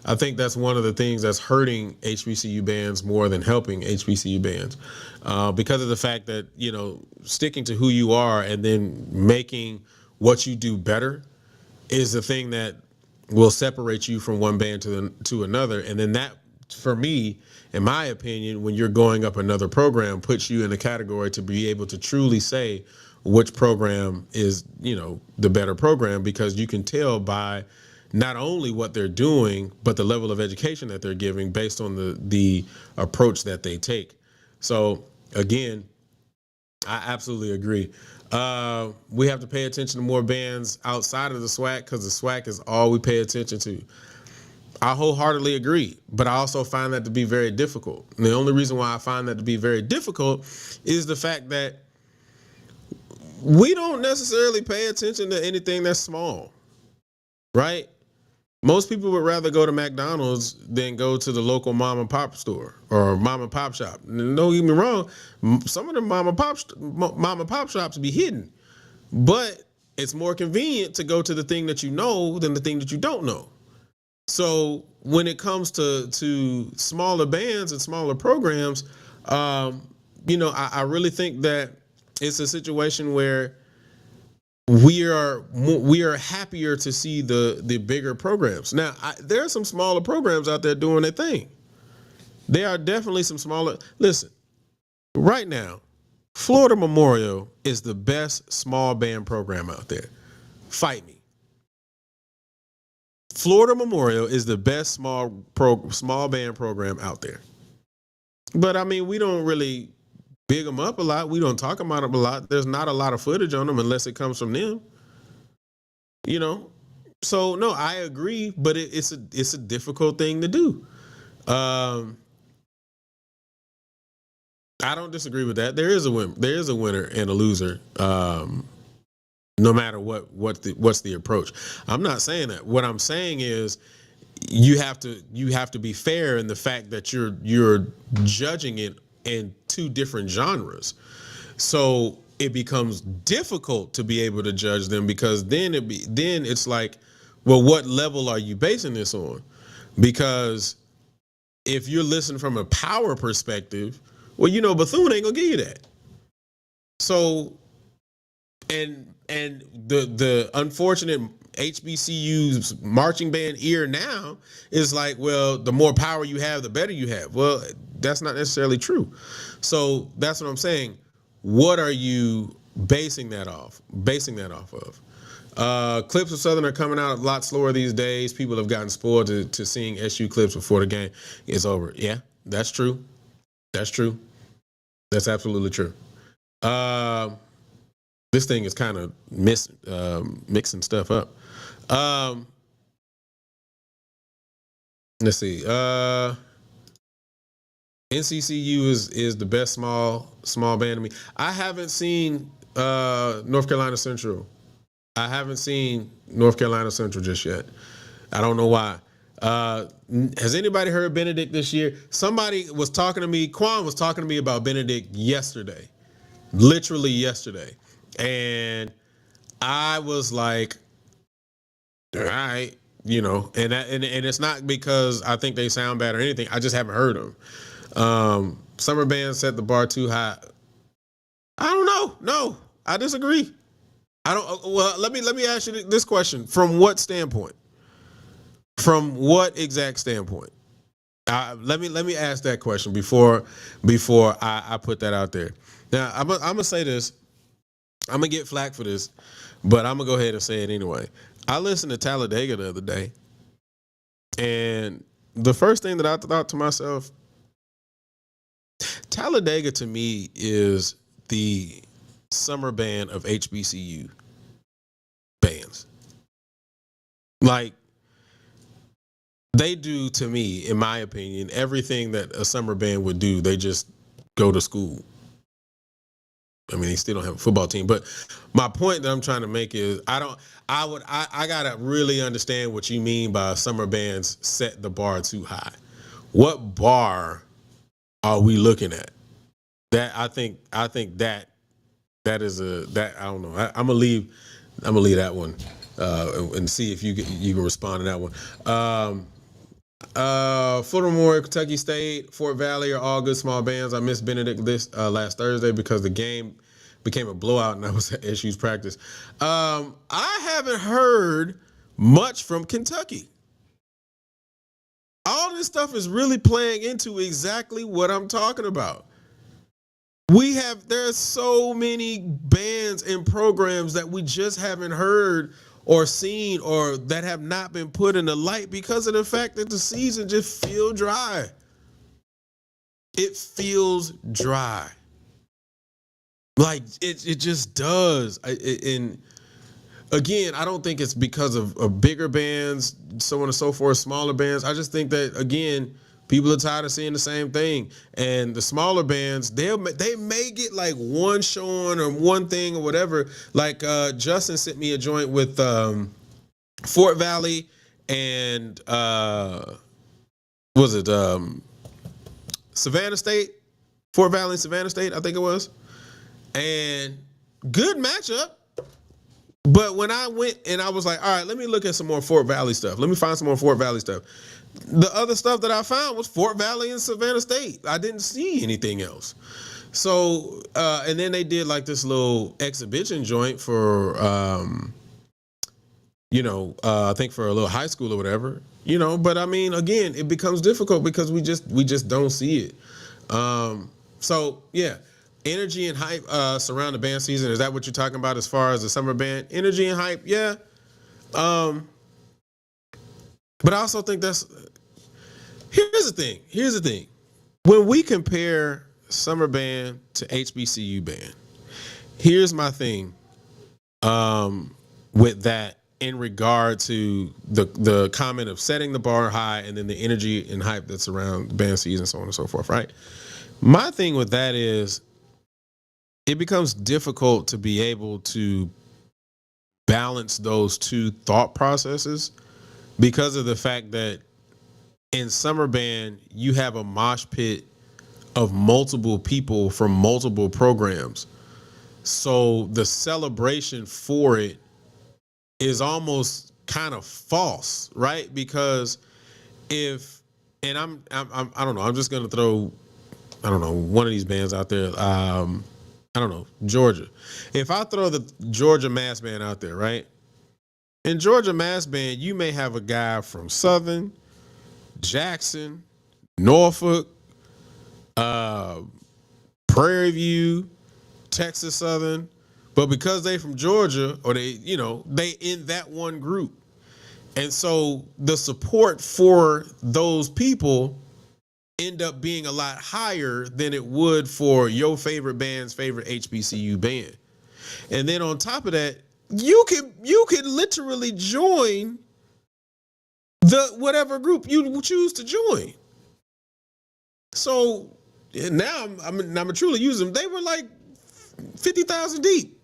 I think that's one of the things that's hurting HBCU bands more than helping HBCU bands, because of the fact that, sticking to who you are and then making what you do better is the thing that will separate you from one band to another. And then that, for me, in my opinion, when you're going up another program, puts you in a category to be able to truly say which program is, the better program, because you can tell by not only what they're doing, but the level of education that they're giving based on the approach that they take. So again, I absolutely agree. We have to pay attention to more bands outside of the SWAC, because the SWAC is all we pay attention to. I wholeheartedly agree, but I also find that to be very difficult. And the only reason why I find that to be very difficult is the fact that we don't necessarily pay attention to anything that's small, right? Most people would rather go to McDonald's than go to the local mom and pop store or mom and pop shop. Don't get me wrong, some of the mom and pop shops be hidden, but it's more convenient to go to the thing that you know than the thing that you don't know. So when it comes to smaller bands and smaller programs, I really think that it's a situation where we are happier to see the bigger programs. Now, there are some smaller programs out there doing their thing. There are definitely some smaller. Listen, right now, Florida Memorial is the best small band program out there. Fight me. Florida Memorial is the best small band program out there. But I mean, we don't really big them up a lot. We don't talk about them a lot. There's not a lot of footage on them unless it comes from them. So no, I agree, but it's a difficult thing to do. I don't disagree with that. There is a win. There is a winner and a loser. No matter what's the approach. I'm not saying that. What I'm saying is you have to be fair in the fact that you're judging it in two different genres. So it becomes difficult to be able to judge them, because then it's like, well, what level are you basing this on? Because if you're listening from a power perspective, well, Bethune ain't gonna give you that. So, and the unfortunate HBCU's marching band ear now is like, well, the more power you have, the better you have. Well, that's not necessarily true. So that's what I'm saying. What are you basing that off of? Clips of Southern are coming out a lot slower these days. People have gotten spoiled to seeing SU clips before the game is over. Yeah, that's true. That's true. That's absolutely true. This thing is kind of mixing stuff up. Let's see. NCCU is the best small band to me. I haven't seen North Carolina Central. I haven't seen North Carolina Central just yet. I don't know why. Has anybody heard Benedict this year? Somebody was talking to me. Quan was talking to me about Benedict yesterday, literally yesterday, and I was like, all right, and it's not because I think they sound bad or anything. I just haven't heard them. Summer band set the bar too high. I don't know. No, I disagree. I don't. Well, let me ask you this question: from what standpoint? From what exact standpoint? Let me ask that question before I put that out there. Now I'm gonna say this. I'm gonna get flack for this, but I'm gonna go ahead and say it anyway. I listened to Talladega the other day, and the first thing that I thought to myself, Talladega to me is the summer band of HBCU bands. Like, they do, to me, in my opinion, everything that a summer band would do. They just go to school. I mean, they still don't have a football team, but my point that I'm trying to make is I gotta really understand what you mean by summer bands set the bar too high. What bar are we looking at? That I think that is that I don't know. I'm gonna leave that one and see if you can respond to that one. Furthermore, Kentucky State, Fort Valley are all good small bands. I missed Benedict this last Thursday because the game became a blowout and I was at SU's practice. I haven't heard much from Kentucky. All this stuff is really playing into exactly what I'm talking about. There's so many bands and programs that we just haven't heard or seen or that have not been put in the light because of the fact that the season just feels dry. It feels dry. Like it just does. And again, I don't think it's because of bigger bands, so on and so forth, smaller bands. I just think that, again, people are tired of seeing the same thing. And the smaller bands, they may get like one show on or one thing or whatever. Like Justin sent me a joint with Fort Valley and was it Savannah State? Fort Valley and Savannah State, I think it was. And good matchup. But when I went and I was like, all right, let me look at some more Fort Valley stuff. Let me find some more Fort Valley stuff. The other stuff that I found was Fort Valley and Savannah State. I didn't see anything else. So, and then they did like this little exhibition joint for, I think for a little high school or whatever, but I mean, again, it becomes difficult because we just don't see it. So yeah, energy and hype surround the band season. Is that what you're talking about as far as the summer band? Energy and hype, yeah. But I also think here's the thing. When we compare summer band to HBCU band, here's my thing with that in regard to the comment of setting the bar high and then the energy and hype that's around the band season, so on and so forth, right? My thing with that is it becomes difficult to be able to balance those two thought processes because of the fact that in summer band, you have a mosh pit of multiple people from multiple programs. So the celebration for it is almost kind of false, right? Because I don't know, I'm just going to throw, one of these bands out there. Georgia. If I throw the Georgia Mass Band out there, right? In Georgia Mass Band, you may have a guy from Southern, Jackson, Norfolk, Prairie View, Texas Southern, but because they from Georgia or they in that one group. And so the support for those people end up being a lot higher than it would for your favorite band's favorite HBCU band. And then on top of that, you can literally join the whatever group you choose to join. So now I'm truly use them. They were like 50,000 deep.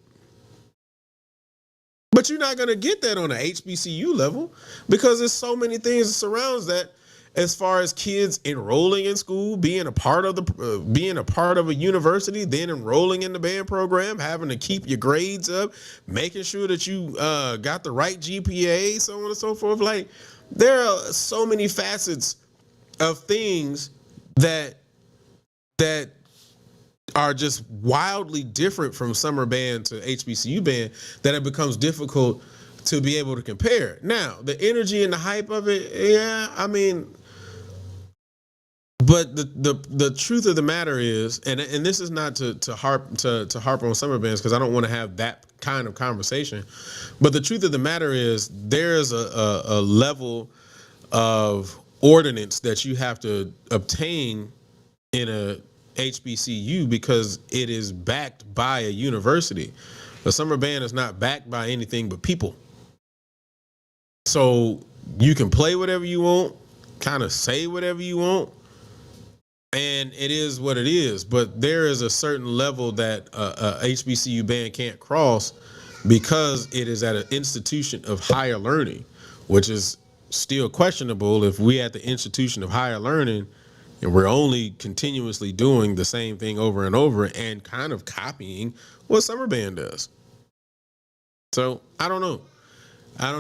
But you're not going to get that on an HBCU level because there's so many things that surrounds that, as far as kids enrolling in school, being a part of a university, then enrolling in the band program, having to keep your grades up, making sure that you got the right GPA, so on and so forth. Like, there are so many facets of things that are just wildly different from summer band to HBCU band that it becomes difficult to be able to compare. Now, the energy and the hype of it, yeah, I mean, but the truth of the matter is, and this is not to harp on summer bands because I don't want to have that kind of conversation, but the truth of the matter is there's a level of ordinance that you have to obtain in a HBCU because it is backed by a university. The summer band is not backed by anything but people. So you can play whatever you want, kind of say whatever you want, and it is what it is. But there is a certain level that a HBCU band can't cross because it is at an institution of higher learning, which is still questionable if we at the institution of higher learning and we're only continuously doing the same thing over and over and kind of copying what summer band does. So I don't know. I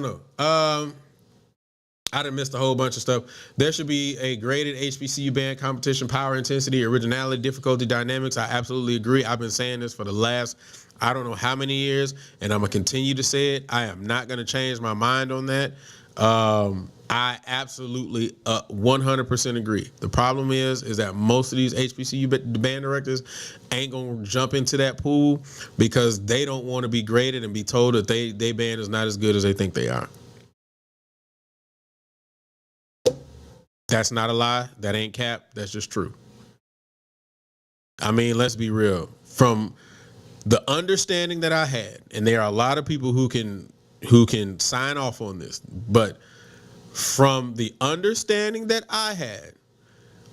done missed a whole bunch of stuff. There should be a graded HBCU band competition, power, intensity, originality, difficulty, dynamics. I absolutely agree. I've been saying this for the last, I don't know how many years, and I'm going to continue to say it. I am not going to change my mind on that. I absolutely 100% agree. The problem is that most of these HBCU band directors ain't going to jump into that pool because they don't want to be graded and be told that they band is not as good as they think they are. That's not a lie. That ain't cap. That's just true. I mean, let's be real. From the understanding that I had, and there are a lot of people who can sign off on this, but from the understanding that I had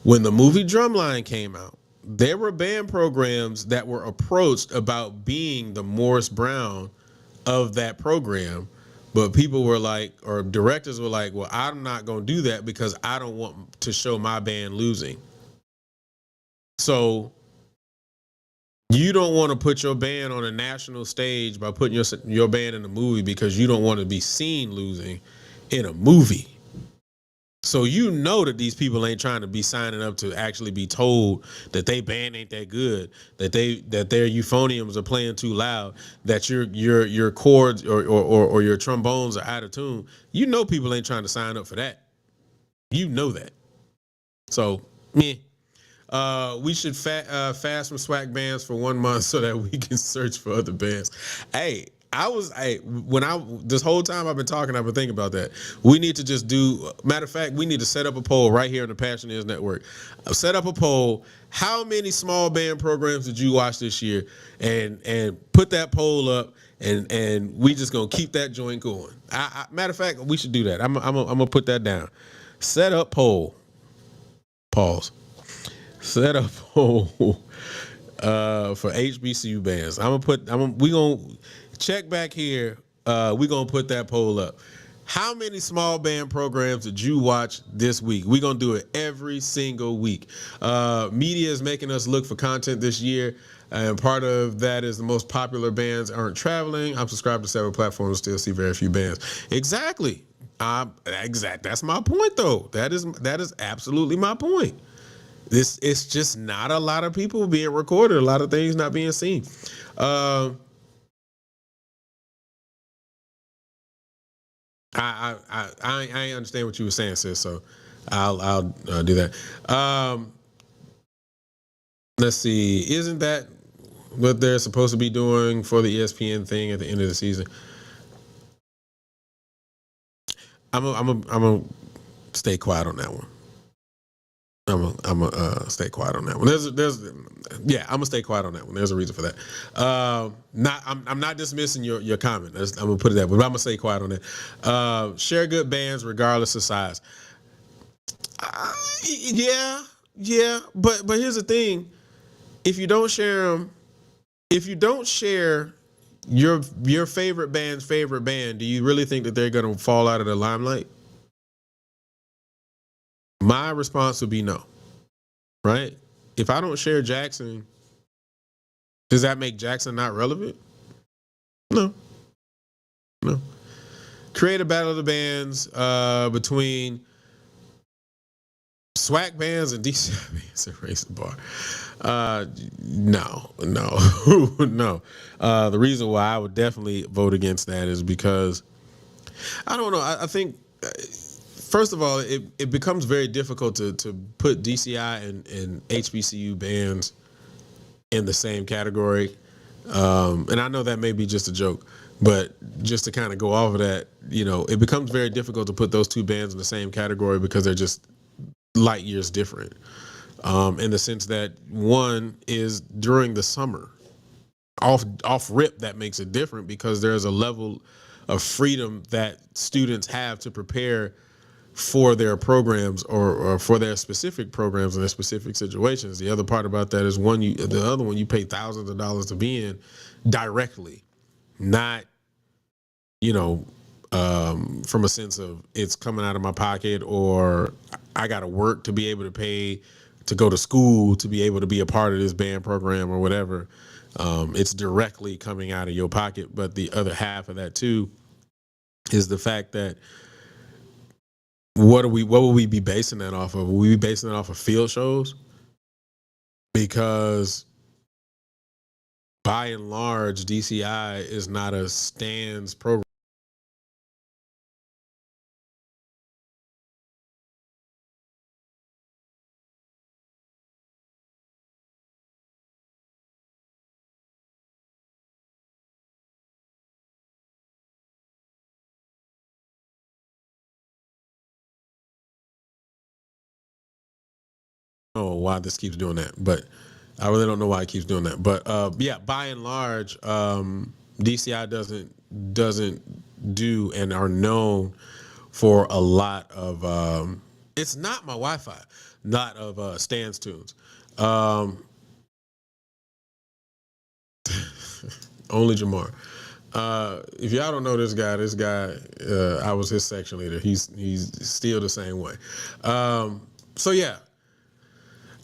when the movie Drumline came out, there were band programs that were approached about being the Morris Brown of that program. But people were like, or directors were like, well, I'm not going to do that because I don't want to show my band losing. So you don't want to put your band on a national stage by putting your band in a movie because you don't want to be seen losing in a movie. So you know that these people ain't trying to be signing up to actually be told that they band ain't that good, that their euphoniums are playing too loud, that your chords or your trombones are out of tune. You know people ain't trying to sign up for that. You know that. So we should fast from SWAC bands for 1 month so that we can search for other bands. Hey, this whole time I've been talking, I've been thinking about that. We need to just matter of fact, we need to set up a poll right here on the Passion Is Network. Set up a poll. How many small band programs did you watch this year? And put that poll up, and we just gonna keep that joint going. Matter of fact, we should do that. I'm gonna put that down. Set up poll. Pause. Set up poll for HBCU bands. We gonna check back here. We gonna put that poll up. How many small band programs did you watch this week? We're gonna do it every single week. Media is making us look for content this year, and part of that is the most popular bands aren't traveling. I'm subscribed to several platforms, still see very few bands. Exactly. That's my point, though. That is absolutely my point. It's just not a lot of people being recorded, a lot of things not being seen. I understand what you were saying, sis. So I'll do that. Let's see. Isn't that what they're supposed to be doing for the ESPN thing at the end of the season? I'm gonna stay quiet on that one. I'm gonna stay quiet on that one. I'm gonna stay quiet on that one. There's a reason for that. I'm not dismissing your comment. I'm gonna put it that way, but I'm gonna stay quiet on that. Share good bands regardless of size. Yeah, but here's the thing: if you don't share them, if you don't share your favorite band's favorite band, do you really think that they're going to fall out of the limelight? My response would be no. Right? If I don't share Jackson, does that make Jackson not relevant? No, no. Create a battle of the bands between SWAC bands and DCI bands and raise the bar. No, no, no. The reason why I would definitely vote against that is because I don't know. I think first of all, it becomes very difficult to put DCI and HBCU bands in the same category. And I know that may be just a joke, but just to kind of go off of that, it becomes very difficult to put those two bands in the same category because they're just light years different. In the sense that one is during the summer. Off rip, that makes it different because there's a level of freedom that students have to prepare for their programs or for their specific programs and their specific situations. The other part about that is the other one you pay thousands of dollars to be in directly, not from a sense of it's coming out of my pocket or I got to work to be able to pay to go to school to be able to be a part of this band program or whatever. It's directly coming out of your pocket. But the other half of that too is the fact that what will we be basing that off of? Will we be basing it off of field shows? Because by and large, DCI is not a stands program. Know why this keeps doing that, but I really don't know why it keeps doing that. But yeah, by and large, DCI doesn't do and are known for a lot of it's not my Wi-Fi, not of Stan's tunes. Um, only Jamar. If y'all don't know this guy, I was his section leader. He's still the same way. So yeah,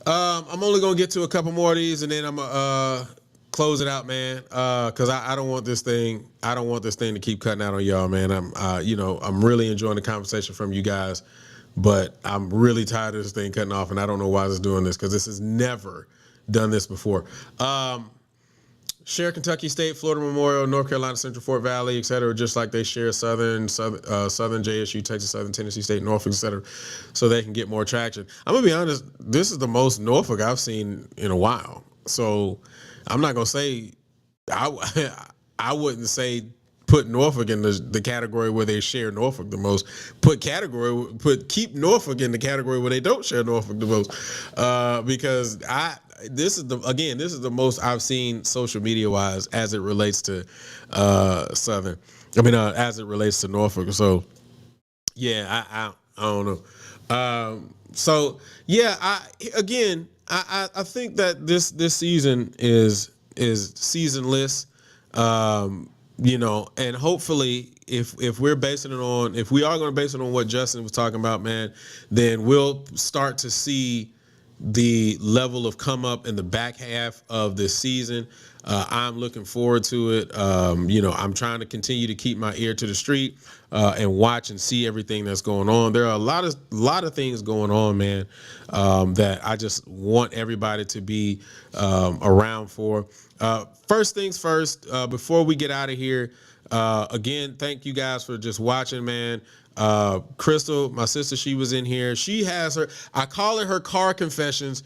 I'm only gonna get to a couple more of these, and then I'm gonna close it out, man. Because I don't want this thing. I don't want this thing to keep cutting out on y'all, man. I'm really enjoying the conversation from you guys, but I'm really tired of this thing cutting off, and I don't know why it's doing this because this has never done this before. Share Kentucky State, Florida Memorial, North Carolina Central, Fort Valley, et cetera, just like they share Southern JSU, Texas Southern, Tennessee State, Norfolk, et cetera, so they can get more traction. I'm going to be honest, this is the most Norfolk I've seen in a while. So I'm not going to say, I wouldn't say put Norfolk in the category where they share Norfolk the most. Keep Norfolk in the category where they don't share Norfolk the most, because this is the most I've seen social media wise as it relates to Southern. As it relates to Norfolk. So yeah, I don't know. So yeah, I think that this season is seasonless. And hopefully if we are going to base it on what Justin was talking about, man, then we'll start to see the level of come up in the back half of this season. I'm looking forward to it. I'm trying to continue to keep my ear to the street and watch and see everything that's going on. There are a lot of things going on, man, that I just want everybody to be around for. First things first, before we get out of here, again, thank you guys for just watching, man. Crystal, my sister, she was in here. She has I call it her car confessions.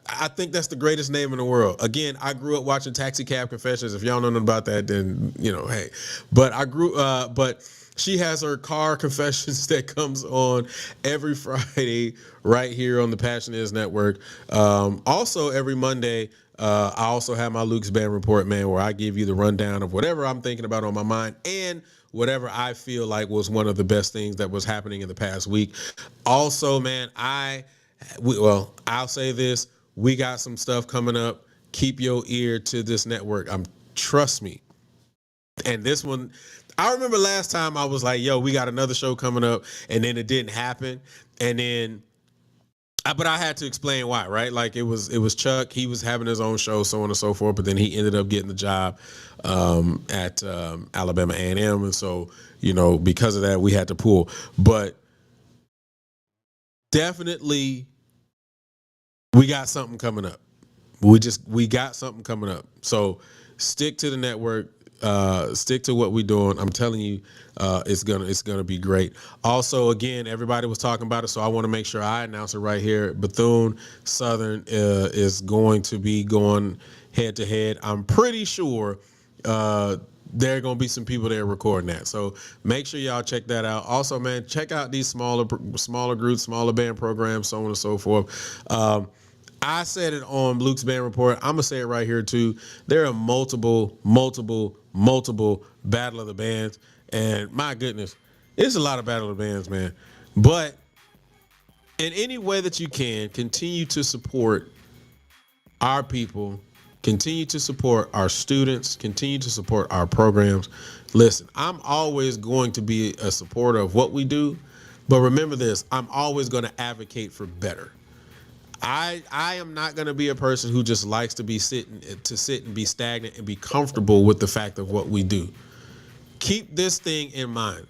I think that's the greatest name in the world. Again, I grew up watching Taxi Cab Confessions. If y'all don't know about that, then hey. But she has her car confessions that comes on every Friday right here on the Passion Is Network. Also every Monday, I also have my Luke's Band Report, man, where I give you the rundown of whatever I'm thinking about on my mind and whatever I feel like was one of the best things that was happening in the past week. Also, man, I'll say this. We got some stuff coming up. Keep your ear to this network. Trust me. And this one, I remember last time I was like, yo, we got another show coming up, and then it didn't happen. And then but I had to explain why, right? Like it was Chuck. He was having his own show, so on and so forth. But then he ended up getting the job at Alabama A&M, and so because of that, we had to pull. But definitely, we got something coming up. We got something coming up. So stick to the network. Stick to what we're doing. I'm telling you, it's gonna be great. Also, again, everybody was talking about it, so I want to make sure I announce it right here. Bethune Southern is going to be going head to head. I'm pretty sure there are going to be some people there recording that. So make sure y'all check that out. Also, man, check out these smaller groups, smaller band programs, so on and so forth. I said it on Luke's Band Report. I'm gonna say it right here too. There are multiple Battle of the Bands, and my goodness, it's a lot of Battle of the Bands, man. But in any way that you can, continue to support our people, continue to support our students, continue to support our programs. Listen, I'm always going to be a supporter of what we do, but remember this: I'm always going to advocate for better. I am not going to be a person who just likes to sit and be stagnant and be comfortable with the fact of what we do. Keep this thing in mind.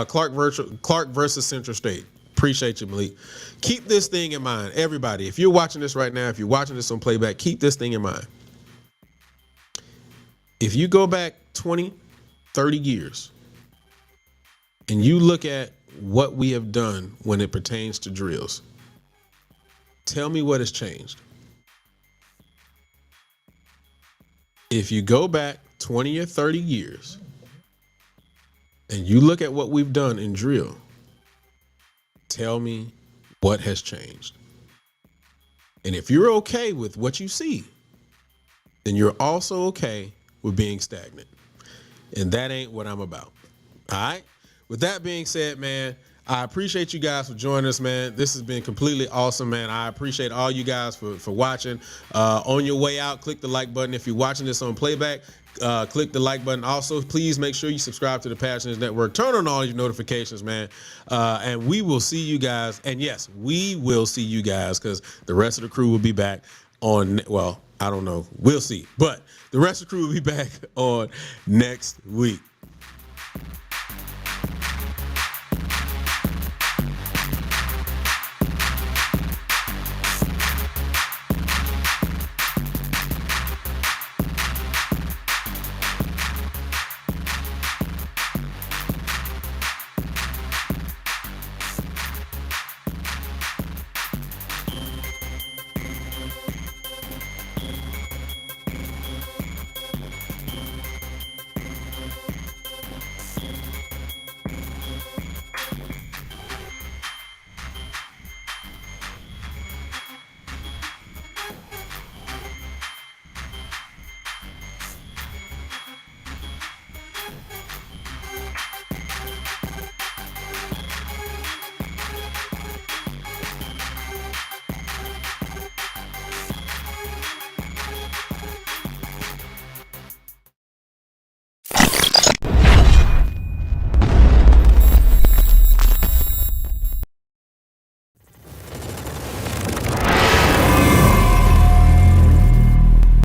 Clark versus Central State. Appreciate you, Malik. Keep this thing in mind. Everybody, if you're watching this right now, if you're watching this on playback, keep this thing in mind. If you go back 20, 30 years and you look at what we have done when it pertains to drills, tell me what has changed. If you go back 20 or 30 years and you look at what we've done in drill, tell me what has changed. And if you're okay with what you see, then you're also okay with being stagnant. And that ain't what I'm about. All right? With that being said, man, I appreciate you guys for joining us, man. This has been completely awesome, man. I appreciate all you guys for watching. On your way out, click the like button. If you're watching this on playback, click the like button. Also, please make sure you subscribe to the Passions Network. Turn on all your notifications, man. And we will see you guys. And yes, we will see you guys because the rest of the crew will be back on, well, I don't know. We'll see. But the rest of the crew will be back on next week.